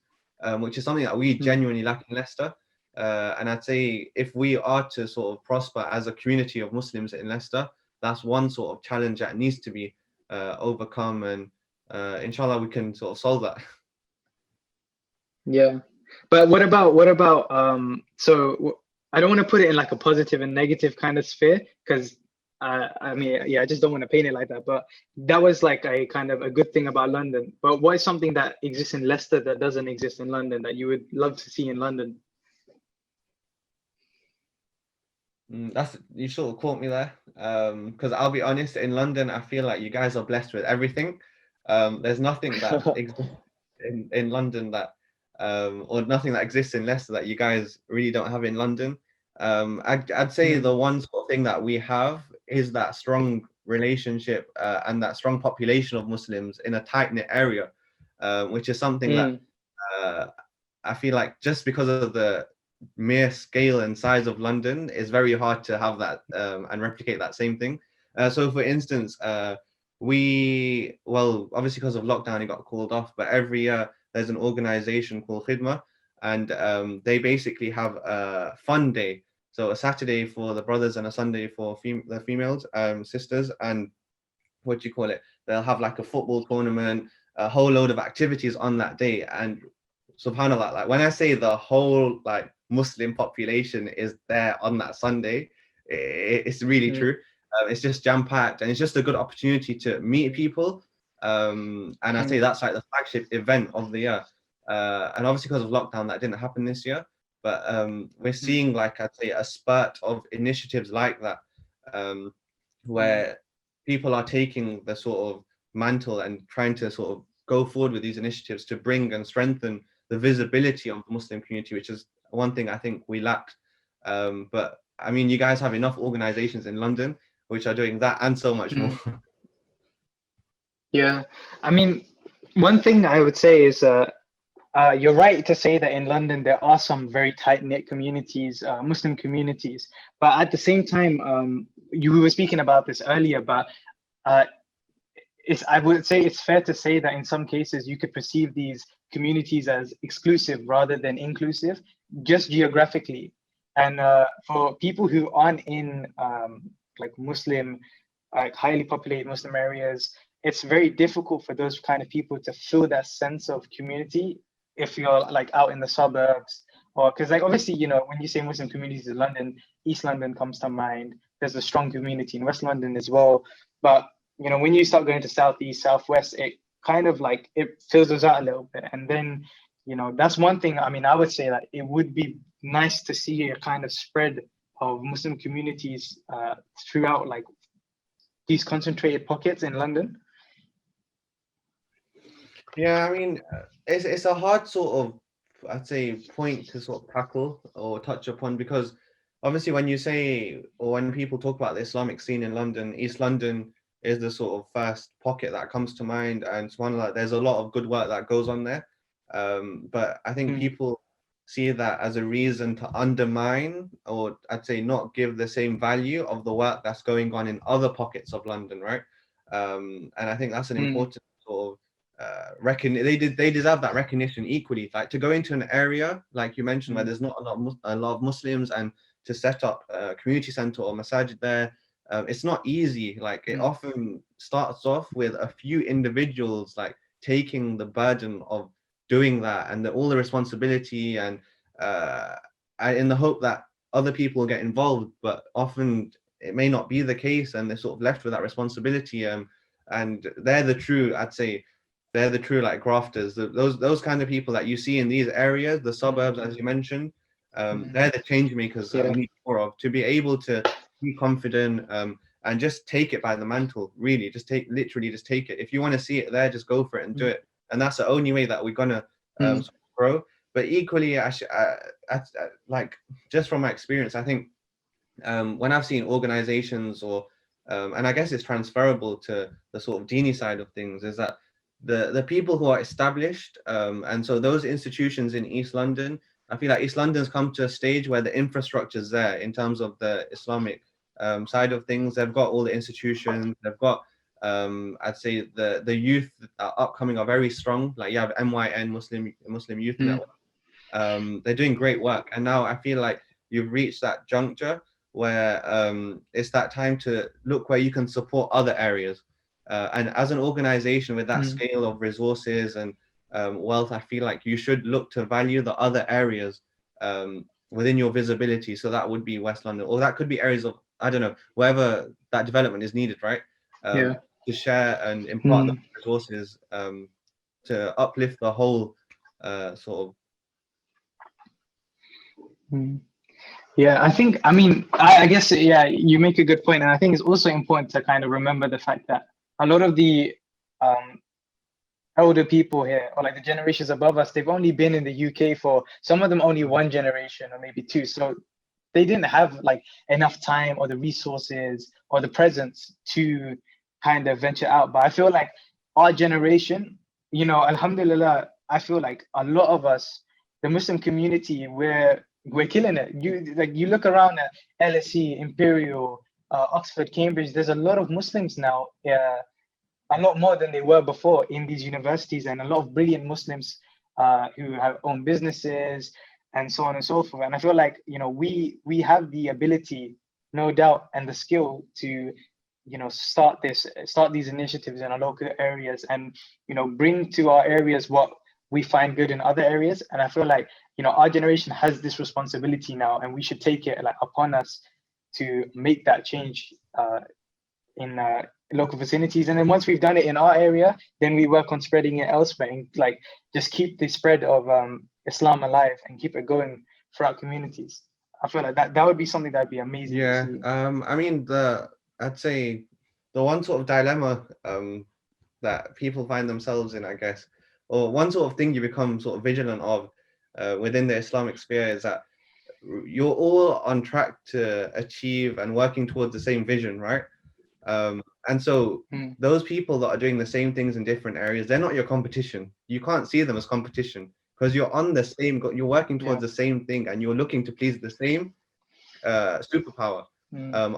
which is something that we genuinely lack in Leicester. And I'd say if we are to sort of prosper as a community of Muslims in Leicester, that's one sort of challenge that needs to be overcome. And inshallah, we can sort of solve that. Yeah. But what about so I don't want to put it in like a positive and negative kind of sphere, because I mean, yeah, I just don't want to paint it like that. But that was like a kind of a good thing about London. But what is something that exists in Leicester that doesn't exist in London that you would love to see in London? That's, you sort of caught me there, because I'll be honest, in London, I feel like you guys are blessed with everything. There's nothing that exists in London that or nothing that exists in Leicester that you guys really don't have in London. I'd say the one sort of thing that we have is that strong relationship and that strong population of Muslims in a tight-knit area, which is something that I feel like just because of the mere scale and size of London, it's very hard to have that and replicate that same thing. So for instance, well, obviously because of lockdown, it got called off, but every year there's an organization called Khidma, and they basically have a fun day. So a Saturday for the brothers and a Sunday for the females, sisters, and what do you call it? They'll have like a football tournament, a whole load of activities on that day. And subhanallah, like when I say the whole like Muslim population is there on that Sunday, it's really true. It's just jam-packed, and it's just a good opportunity to meet people. And I say that's like the flagship event of the year. And obviously because of lockdown, that didn't happen this year. But we're seeing, like I'd say, a spurt of initiatives like that, where people are taking the sort of mantle and trying to sort of go forward with these initiatives to bring and strengthen the visibility of the Muslim community, which is one thing I think we lacked. But I mean, you guys have enough organizations in London which are doing that and so much more. Yeah, I mean, one thing I would say is You're right to say that in London there are some very tight-knit communities, Muslim communities. But at the same time, you were speaking about this earlier, but uh, I would say it's fair to say that in some cases you could perceive these communities as exclusive rather than inclusive, just geographically. And for people who aren't in like Muslim, like highly populated Muslim areas, it's very difficult for those kind of people to feel that sense of community if you're like out in the suburbs, or because like obviously, you know, when you say Muslim communities in London, East London comes to mind. There's a strong community in West London as well. But you know, when you start going to southeast, southwest, it kind of like it filters out a little bit. And then, you know, that's one thing. I mean, I would say that it would be nice to see a kind of spread of Muslim communities throughout like these concentrated pockets in London. Yeah, I mean, it's a hard sort of, I'd say, point to sort of tackle or touch upon, because obviously when you say, or when people talk about the Islamic scene in London, East London is the sort of first pocket that comes to mind, and it's one like there's a lot of good work that goes on there. But I think people see that as a reason to undermine, or I'd say not give the same value of the work that's going on in other pockets of London, right? And I think that's an important sort of they deserve that recognition equally. Like to go into an area like you mentioned where there's not a lot of Muslims, and to set up a community center or masajid there, it's not easy. Like it often starts off with a few individuals like taking the burden of doing that and all the responsibility, and in the hope that other people get involved, but often it may not be the case, and they're sort of left with that responsibility. And they're the true, I'd say, they're the true like grafters. Those kind of people that you see in these areas, the suburbs, as you mentioned, they're the change makers that we need more of, to be able to be confident, and just take it by the mantle. Really, literally just take it. If you want to see it there, just go for it and do it. And that's the only way that we're gonna sort of grow. But equally, like just from my experience, I think when I've seen organizations or and I guess it's transferable to the sort of Dini side of things, is that the people who are established, and so those institutions in East London, I feel like East London's come to a stage where the infrastructure is there in terms of the Islamic side of things. They've got all the institutions, they've got I'd say the youth upcoming are very strong. Like you have MYN, Muslim Youth Network. They're doing great work, and now I feel like you've reached that juncture where it's that time to look where you can support other areas. And as an organization with that scale of resources and wealth, I feel like you should look to value the other areas within your visibility. So that would be West London, or that could be areas of, I don't know, wherever that development is needed, right? To share and impart the resources to uplift the whole sort of. Yeah, I think, I mean, I guess, yeah, you make a good point. And I think it's also important to kind of remember the fact that a lot of the older people here, or like the generations above us, they've only been in the UK for, some of them only one generation or maybe two. So they didn't have like enough time or the resources or the presence to kind of venture out. But I feel like our generation, you know, alhamdulillah, I feel like a lot of us, the Muslim community, we're killing it. You look around at LSE, Imperial, Oxford, Cambridge, there's a lot of Muslims now, a lot more than they were before in these universities, and a lot of brilliant Muslims who have own businesses and so on and so forth. And I feel like, you know, we have the ability, no doubt, and the skill to, you know, start these initiatives in our local areas, and, you know, bring to our areas what we find good in other areas. And I feel like, you know, our generation has this responsibility now, and we should take it like upon us to make that change in local vicinities. And then once we've done it in our area, then we work on spreading it elsewhere, and like just keep the spread of Islam alive and keep it going throughout communities. I feel like that would be something that'd be amazing. Yeah, I mean, I'd say the one sort of dilemma that people find themselves in, I guess, or one sort of thing you become sort of vigilant of within the Islamic sphere, is that you're all on track to achieve and working towards the same vision, right? And so those people that are doing the same things in different areas, they're not your competition. You can't see them as competition. because you're on the same, you're working towards Yeah. the same thing, and you're looking to please the same superpower,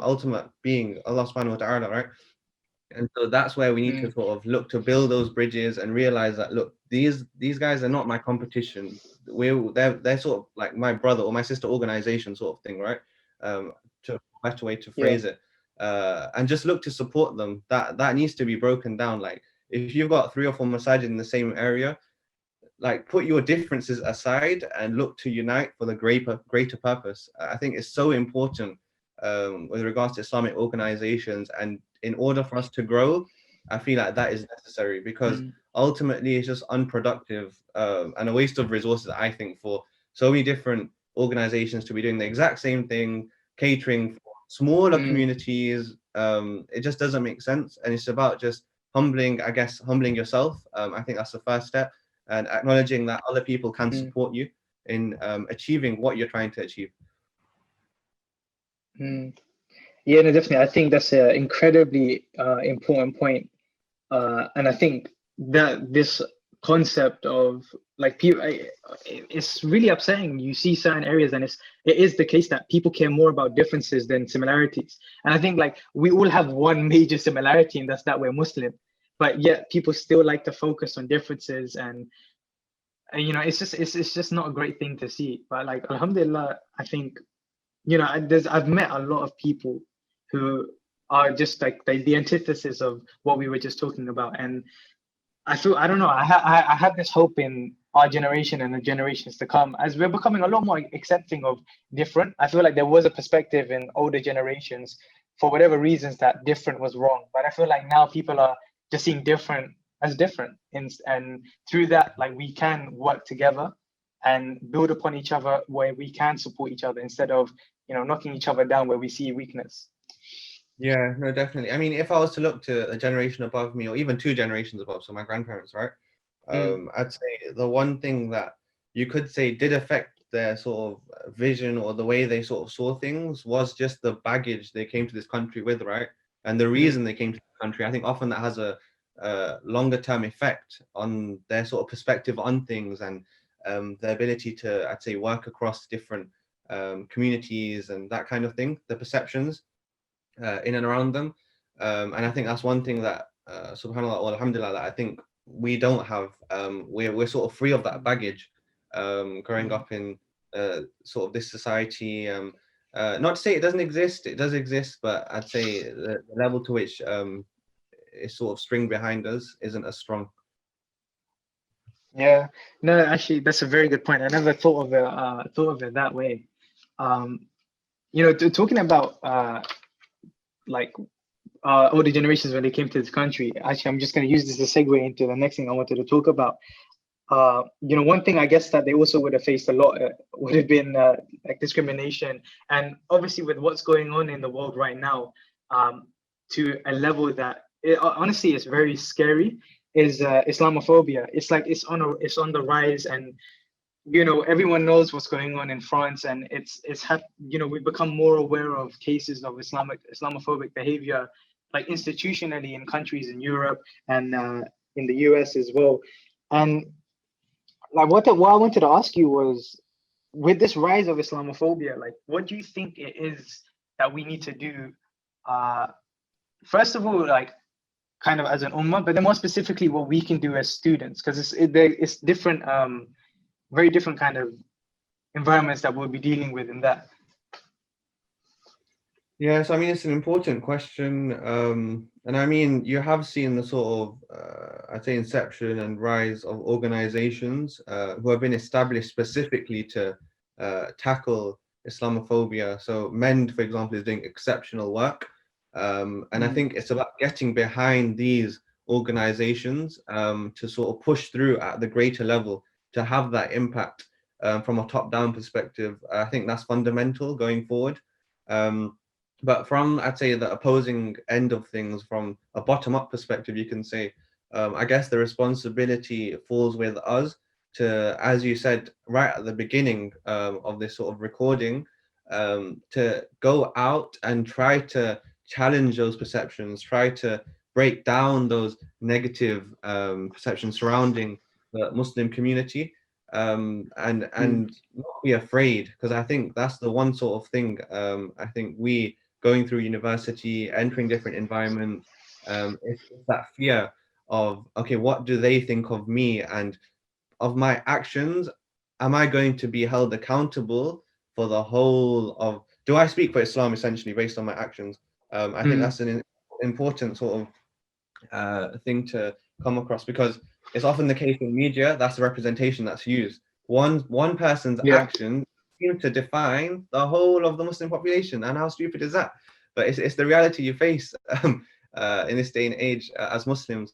ultimate being Allah subhanahu wa ta'ala, right? And so that's where we need to sort of look to build those bridges and realize that, look, these guys are not my competition. They're sort of like my brother or my sister organization sort of thing, right? To a better way to phrase it. And just look to support them. That needs to be broken down. Like if you've got 3 or 4 masajid in the same area, like put your differences aside and look to unite for the greater purpose. I think it's so important with regards to Islamic organizations, and in order for us to grow, I feel like that is necessary, because ultimately it's just unproductive and a waste of resources, I think, for so many different organizations to be doing the exact same thing, catering for smaller communities. It just doesn't make sense, and it's about just humbling yourself. I think that's the first step, and acknowledging that other people can support you in achieving what you're trying to achieve. Yeah, no, definitely. I think that's an incredibly important point. And I think that this concept of like people, it's really upsetting. You see certain areas, and it is the case that people care more about differences than similarities. And I think like we all have one major similarity, and that's that we're Muslim. But yet people still like to focus on differences, and you know, it's just not a great thing to see. But like, alhamdulillah, I think, you know, I've met a lot of people who are just like the antithesis of what we were just talking about, and I feel, I don't know, I have this hope in our generation and the generations to come, as we're becoming a lot more accepting of different. I feel like there was a perspective in older generations, for whatever reasons, that different was wrong, but I feel like now people are just seeing different as different, and through that, like, we can work together and build upon each other where we can support each other, instead of, you know, knocking each other down where we see weakness. Yeah, no, definitely. I mean, if I was to look to a generation above me, or even 2 generations above, so my grandparents, right? I'd say the one thing that you could say did affect their sort of vision, or the way they sort of saw things, was just the baggage they came to this country with, right? And the reason they came to the country. I think often that has a longer term effect on their sort of perspective on things, and their ability to, I'd say, work across different communities and that kind of thing, the perceptions in and around them. And I think that's one thing that, subhanAllah or alhamdulillah, that I think we don't have. We're sort of free of that baggage growing up in sort of this society. Not to say it doesn't exist, it does exist, but I'd say the level to which it's sort of string behind us isn't as strong. Yeah, no, actually, that's a very good point. I never thought of it that way. You know, talking about like older generations when they came to this country. Actually, I'm just going to use this as a segue into the next thing I wanted to talk about. You know, one thing I guess that they also would have faced a lot would have been like discrimination, and obviously with what's going on in the world right now, to a level that honestly is very scary, is Islamophobia. It's like it's on the rise, and you know, everyone knows what's going on in France, and you know, we've become more aware of cases of Islamophobic behavior, like institutionally in countries in Europe and in the US as well. And like what I wanted to ask you was, with this rise of Islamophobia, like what do you think it is that we need to do? First of all, like kind of as an ummah, but then more specifically, what we can do as students, because it's different, very different kind of environments that we'll be dealing with in that. Yes, I mean, it's an important question. And I mean, you have seen the sort of, I'd say, inception and rise of organizations who have been established specifically to tackle Islamophobia. So MEND, for example, is doing exceptional work. And I think it's about getting behind these organizations to sort of push through at the greater level, to have that impact from a top-down perspective. I think that's fundamental going forward. But from, I'd say, the opposing end of things, from a bottom-up perspective, you can say, I guess the responsibility falls with us to, as you said right at the beginning of this sort of recording, to go out and try to challenge those perceptions, try to break down those negative perceptions surrounding the Muslim community. and not be afraid, because I think that's the one sort of thing. I think we going through university, entering different environments, it's that fear of, okay, what do they think of me and of my actions? Am I going to be held accountable for the whole of? Do I speak for Islam essentially based on my actions? I think that's an important sort of thing to come across, because it's often the case in media that's the representation that's used. One person's action seems to define the whole of the Muslim population, and how stupid is that? But it's the reality you face in this day and age as Muslims,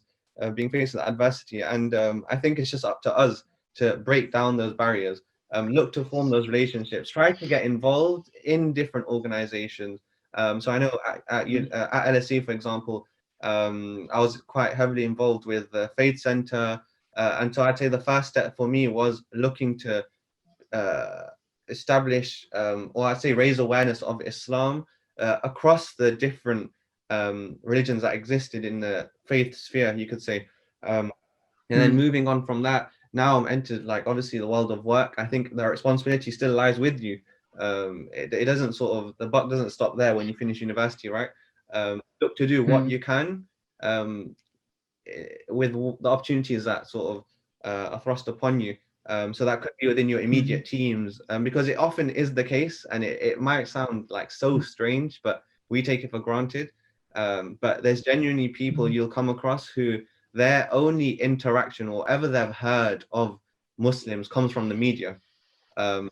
being faced with adversity. And I think it's just up to us to break down those barriers, look to form those relationships, try to get involved in different organizations. So I know at LSE, for example, I was quite heavily involved with the Faith Center. And so I'd say the first step for me was looking to establish, or I'd say raise awareness of Islam across the different religions that existed in the faith sphere, you could say. And then moving on from that, now I'm entered, like, obviously the world of work. I think the responsibility still lies with you. It doesn't sort of, the buck doesn't stop there when you finish university, right? Look to do what you can with the opportunities that sort of are thrust upon you. So that could be within your immediate teams, because it often is the case, and it might sound like so strange, but we take it for granted. But there's genuinely people you'll come across who their only interaction or ever they've heard of Muslims comes from the media. And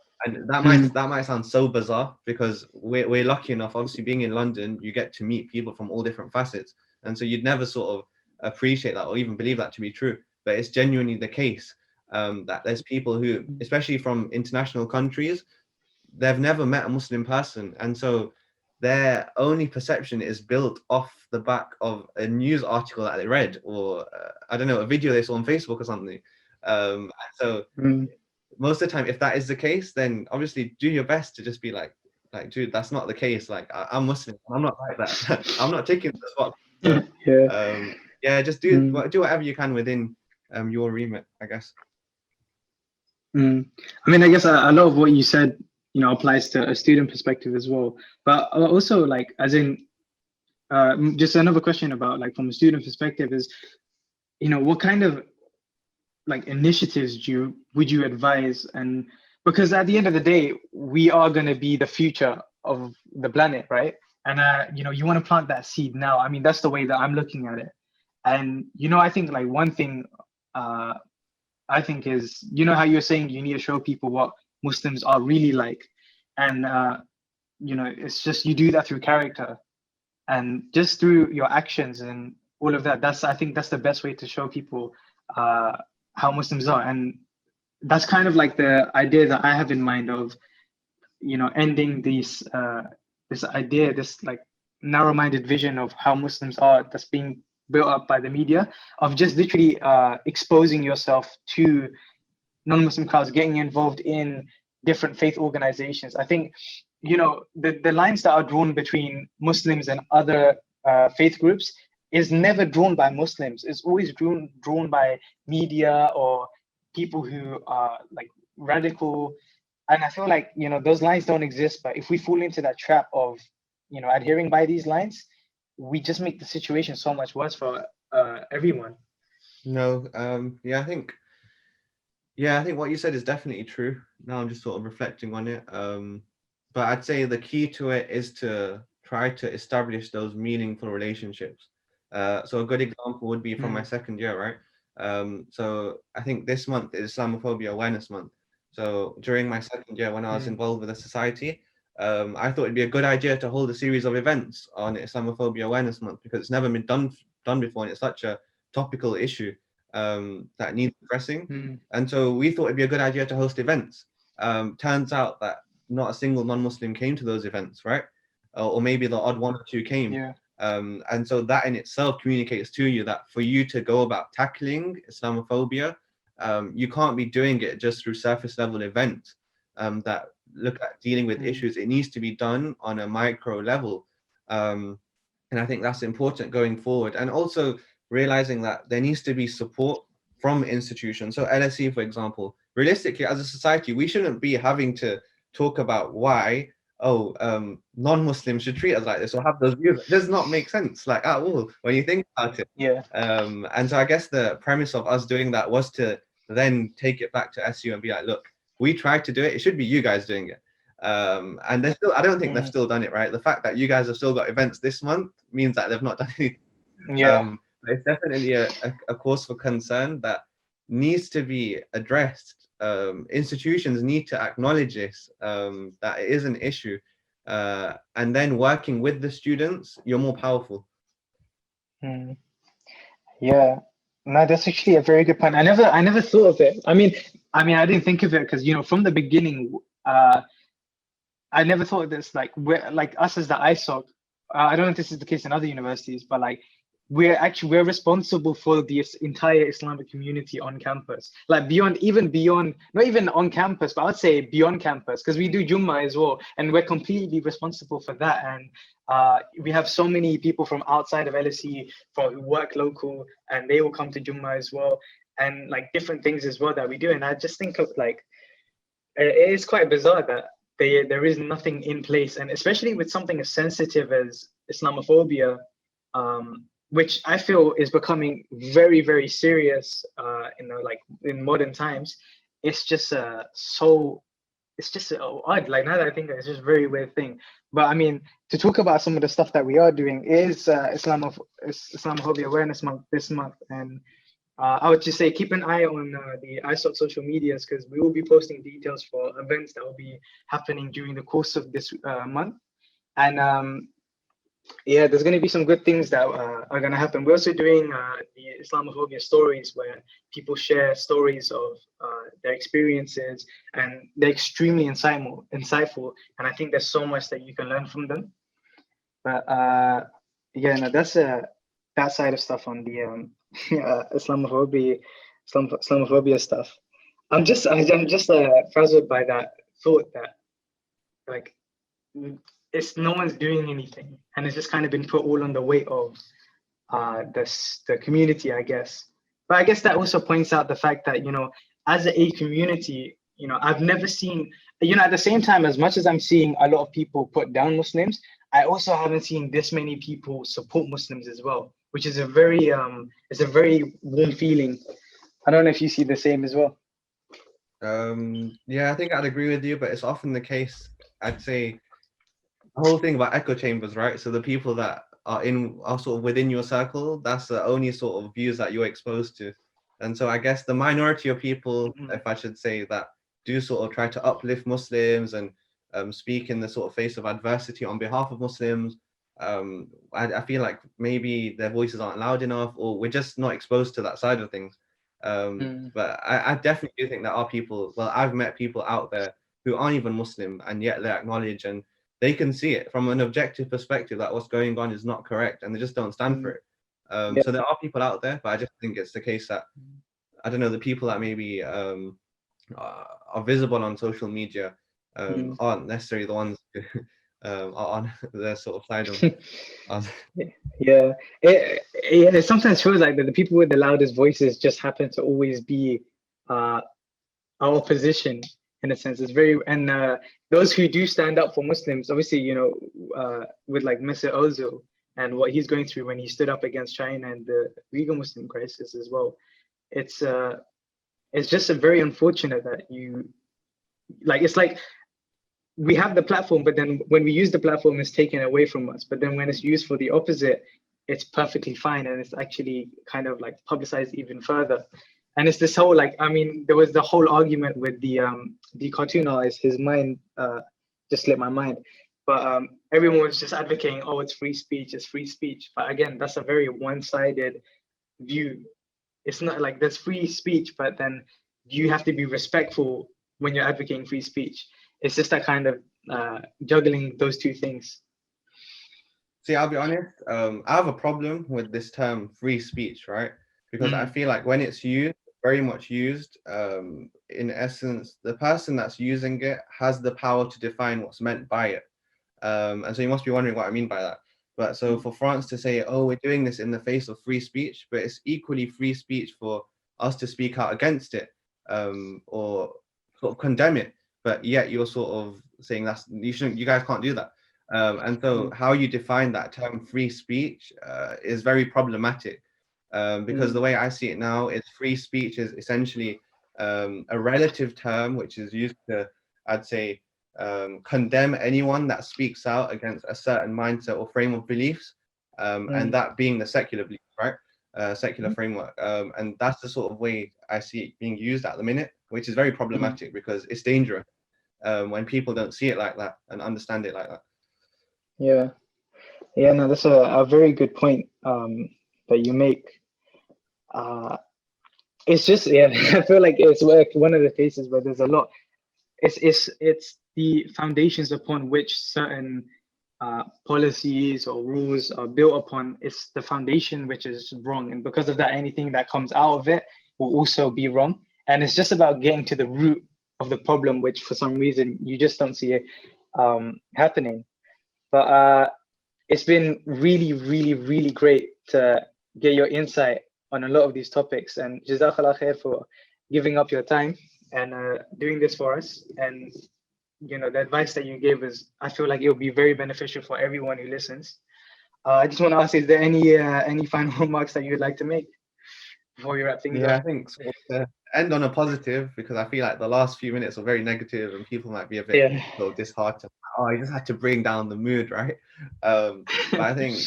that might sound so bizarre, because we're lucky enough, obviously being in London, you get to meet people from all different facets, and so you'd never sort of appreciate that or even believe that to be true. But it's genuinely the case, that there's people who, especially from international countries, they've never met a Muslim person, and so their only perception is built off the back of a news article that they read, or I don't know, a video they saw on Facebook or something. So most of the time, if that is the case, then obviously do your best to just be like, dude, that's not the case. Like, I'm Muslim, I'm not like that. I'm not taking the spot. So, just do whatever you can within your remit, I guess. I mean, I guess a lot of what you said, applies to a student perspective as well. But also, like, as in, just another question about, like, from a student perspective is, what kind of, like, initiatives would you advise? And because at the end of the day, we are going to be the future of the planet, right? And you want to plant that seed now. I mean, that's the way that I'm looking at it. And I think, like, one thing I think is, how you're saying you need to show people what Muslims are really like, and it's just, you do that through character and just through your actions and all of that. I think that's the best way to show people how Muslims are. And that's kind of like the idea that I have in mind of, ending this idea, this, like, narrow-minded vision of how Muslims are that's being built up by the media, of just literally exposing yourself to non-Muslim crowds, getting involved in different faith organizations. I think, the lines that are drawn between Muslims and other faith groups is never drawn by Muslims. It's always drawn by media or people who are, like, radical. And I feel like, those lines don't exist. But if we fall into that trap of, adhering by these lines, we just make the situation so much worse for everyone. No, I think what you said is definitely true. Now I'm just sort of reflecting on it. But I'd say the key to it is to try to establish those meaningful relationships. So a good example would be from my second year, right? So I think this month is Islamophobia Awareness Month. So during my second year, when I was involved with the society, I thought it'd be a good idea to hold a series of events on Islamophobia Awareness Month, because it's never been done before, and it's such a topical issue that needs addressing. And so we thought it'd be a good idea to host events. Turns out that not a single non-Muslim came to those events, right? Or maybe the odd one or two came. And so that in itself communicates to you that for you to go about tackling Islamophobia, you can't be doing it just through surface level events that look at dealing with issues. It needs to be done on a micro level. And I think that's important going forward. And also realizing that there needs to be support from institutions. So LSE, for example, realistically, as a society, we shouldn't be having to talk about why non-Muslims should treat us like this or have those views. It does not make sense, like, at all, when you think about it. Yeah. And so I guess the premise of us doing that was to then take it back to SU and be like, look, we tried to do it. It should be you guys doing it. And they're still, I don't think they've still done it, right? The fact that you guys have still got events this month means that they've not done anything. Yeah. But it's definitely a cause for concern that needs to be addressed. Institutions need to acknowledge this, that it is an issue. And then working with the students, you're more powerful. Yeah. No, that's actually a very good point. I never thought of it. I mean, I didn't think of it because, you know, from the beginning, I never thought of this. Like, we're like us as the ISOC. I don't know if this is the case in other universities, but like we're responsible for the entire Islamic community on campus. Like beyond, not even on campus, but I'd say beyond campus, because we do Jummah as well, and we're completely responsible for that. And we have so many people from outside of LSE who work local, and they will come to Jummah as well, and like different things as well that we do. And I just think of like, it is quite bizarre that there is nothing in place, and especially with something as sensitive as Islamophobia, which I feel is becoming very, very serious, like in modern times. It's just it's just so odd. Like, now that I think, it's just a very weird thing. But I mean, to talk about some of the stuff that we are doing is Islamophobia Awareness Month this month, and I would just say keep an eye on the ISOC social medias, because we will be posting details for events that will be happening during the course of this month. And yeah, there's going to be some good things that are going to happen. We're also doing the Islamophobia stories, where people share stories of their experiences, and they're extremely insightful. And I think there's so much that you can learn from them. But yeah, no, that's that side of stuff on the Islamophobia stuff. I'm just frazzled by that thought that, like, it's no one's doing anything, and it's just kind of been put all on the weight of the community, I guess. But I guess that also points out the fact that, you know, as a community, you know, I've never seen, you know, at the same time, as much as I'm seeing a lot of people put down Muslims, I also haven't seen this many people support Muslims as well, which is a very warm feeling. I don't know if you see the same as well. Yeah, I think I'd agree with you, but it's often the case, I'd say, the whole thing about echo chambers, right? So the people that are sort of within your circle, that's the only sort of views that you're exposed to. And so I guess the minority of people, if I should say, that do sort of try to uplift Muslims and speak in the sort of face of adversity on behalf of Muslims, I feel like maybe their voices aren't loud enough, or we're just not exposed to that side of things. But I definitely do think there are people, well, I've met people out there who aren't even Muslim, and yet they acknowledge and they can see it from an objective perspective that what's going on is not correct, and they just don't stand for it. So there are people out there, but I just think it's the case that, I don't know, the people that maybe are visible on social media aren't necessarily the ones who are on their sort of side of. Yeah, it sometimes feels like that the people with the loudest voices just happen to always be our opposition, in a sense. It's very, and those who do stand up for Muslims, obviously, you know, with like Mr. Ozil and what he's going through when he stood up against China and the Uyghur Muslim crisis as well. It's just a very unfortunate that it's like we have the platform, but then when we use the platform, it's taken away from us. But then when it's used for the opposite, it's perfectly fine, and it's actually kind of like publicized even further. And it's this whole, like, I mean, there was the whole argument with the cartoon artist. His mind just slipped my mind. But everyone was just advocating, oh, it's free speech, it's free speech. But again, that's a very one-sided view. It's not like there's free speech, but then you have to be respectful when you're advocating free speech. It's just that kind of juggling those two things. See, I'll be honest, I have a problem with this term free speech, right? Because I feel like when it's used, very much used, in essence, the person that's using it has the power to define what's meant by it. And so you must be wondering what I mean by that. But so for France to say, oh, we're doing this in the face of free speech, but it's equally free speech for us to speak out against it. or sort of condemn it, but yet you're sort of saying you guys can't do that. And so how you define that term free speech is very problematic, because the way I see it now is free speech is essentially a relative term which is used to, I'd say, condemn anyone that speaks out against a certain mindset or frame of beliefs, and that being the secular belief, right? Secular framework. And that's the sort of way I see it being used at the minute, which is very problematic because it's dangerous when people don't see it like that and understand it like that. Yeah, no, that's a very good point that you make. It's just, I feel like it's like one of the cases where there's a lot. It's the foundations upon which certain policies or rules are built upon. It's the foundation which is wrong, and because of that, anything that comes out of it will also be wrong. And it's just about getting to the root of the problem, which for some reason you just don't see it happening. But it's been really, really, really great to get your insight on a lot of these topics, and Jazakallah khair for giving up your time and doing this for us. And the advice that you gave us, I feel like it will be very beneficial for everyone who listens. I just want to ask, is there any final remarks that you'd like to make before we wrap things up? I think so, to end on a positive, because I feel like the last few minutes are very negative and people might be a bit disheartened. I just had to bring down the mood, right? But I think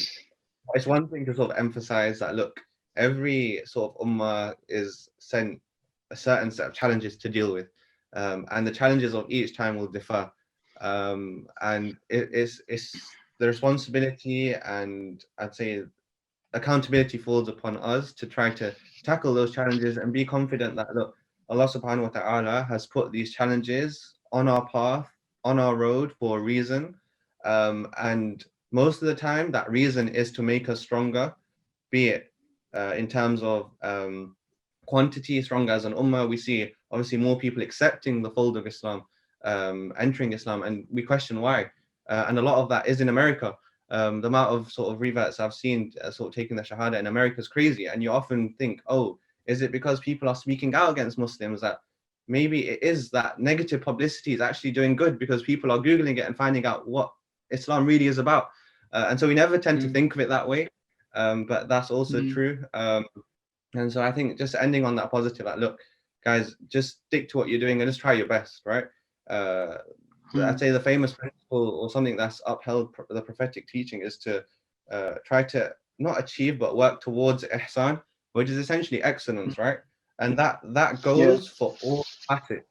it's one thing to sort of emphasize that, look, every sort of ummah is sent a certain set of challenges to deal with, and the challenges of each time will differ, and it's the responsibility, and I'd say accountability falls upon us to try to tackle those challenges and be confident that, look, Allah subhanahu wa ta'ala has put these challenges on our path, on our road for a reason, and most of the time that reason is to make us stronger, be it in terms of quantity, stronger as an ummah. We see obviously more people accepting the fold of Islam, entering Islam, and we question why. And a lot of that is in America. The amount of sort of reverts I've seen sort of taking the Shahada in America is crazy. And you often think, oh, is it because people are speaking out against Muslims that maybe it is that negative publicity is actually doing good because people are Googling it and finding out what Islam really is about. And so we never tend to think of it that way. But that's also true. And so I think just ending on that positive, like, look, guys, just stick to what you're doing and just try your best, right? I'd say the famous principle or something that's upheld the prophetic teaching is to try to not achieve, but work towards ihsan, which is essentially excellence, right? And that goes for all facets,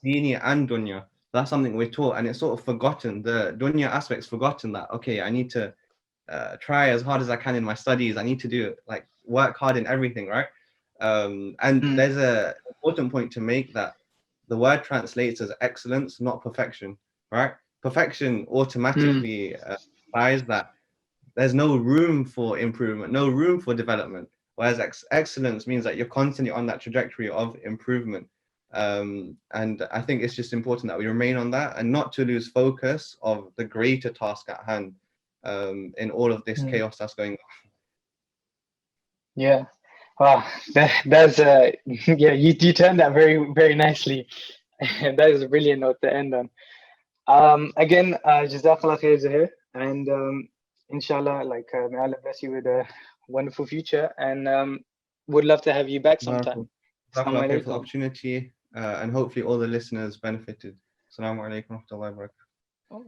dini and dunya. That's something we're taught, and it's sort of forgotten. The dunya aspect's forgotten that, okay, I need to try as hard as I can in my studies. I need to do work hard in everything, right? And there's a important point to make that the word translates as excellence, not perfection, right? Perfection automatically implies that there's no room for improvement, no room for development. Whereas excellence means that you're constantly on that trajectory of improvement. And I think it's just important that we remain on that and not to lose focus of the greater task at hand in all of this chaos that's going on. Yeah. Wow, that's you turned that very, very nicely. That is a brilliant note to end on. Again, Jazakallah khair, Zuhayr, and inshallah, may Allah bless you with a wonderful future, and would love to have you back sometime. Jazakallah khair for the opportunity, and hopefully all the listeners benefited. Assalamu alaikum wa rahmatullahi wa barakatuh.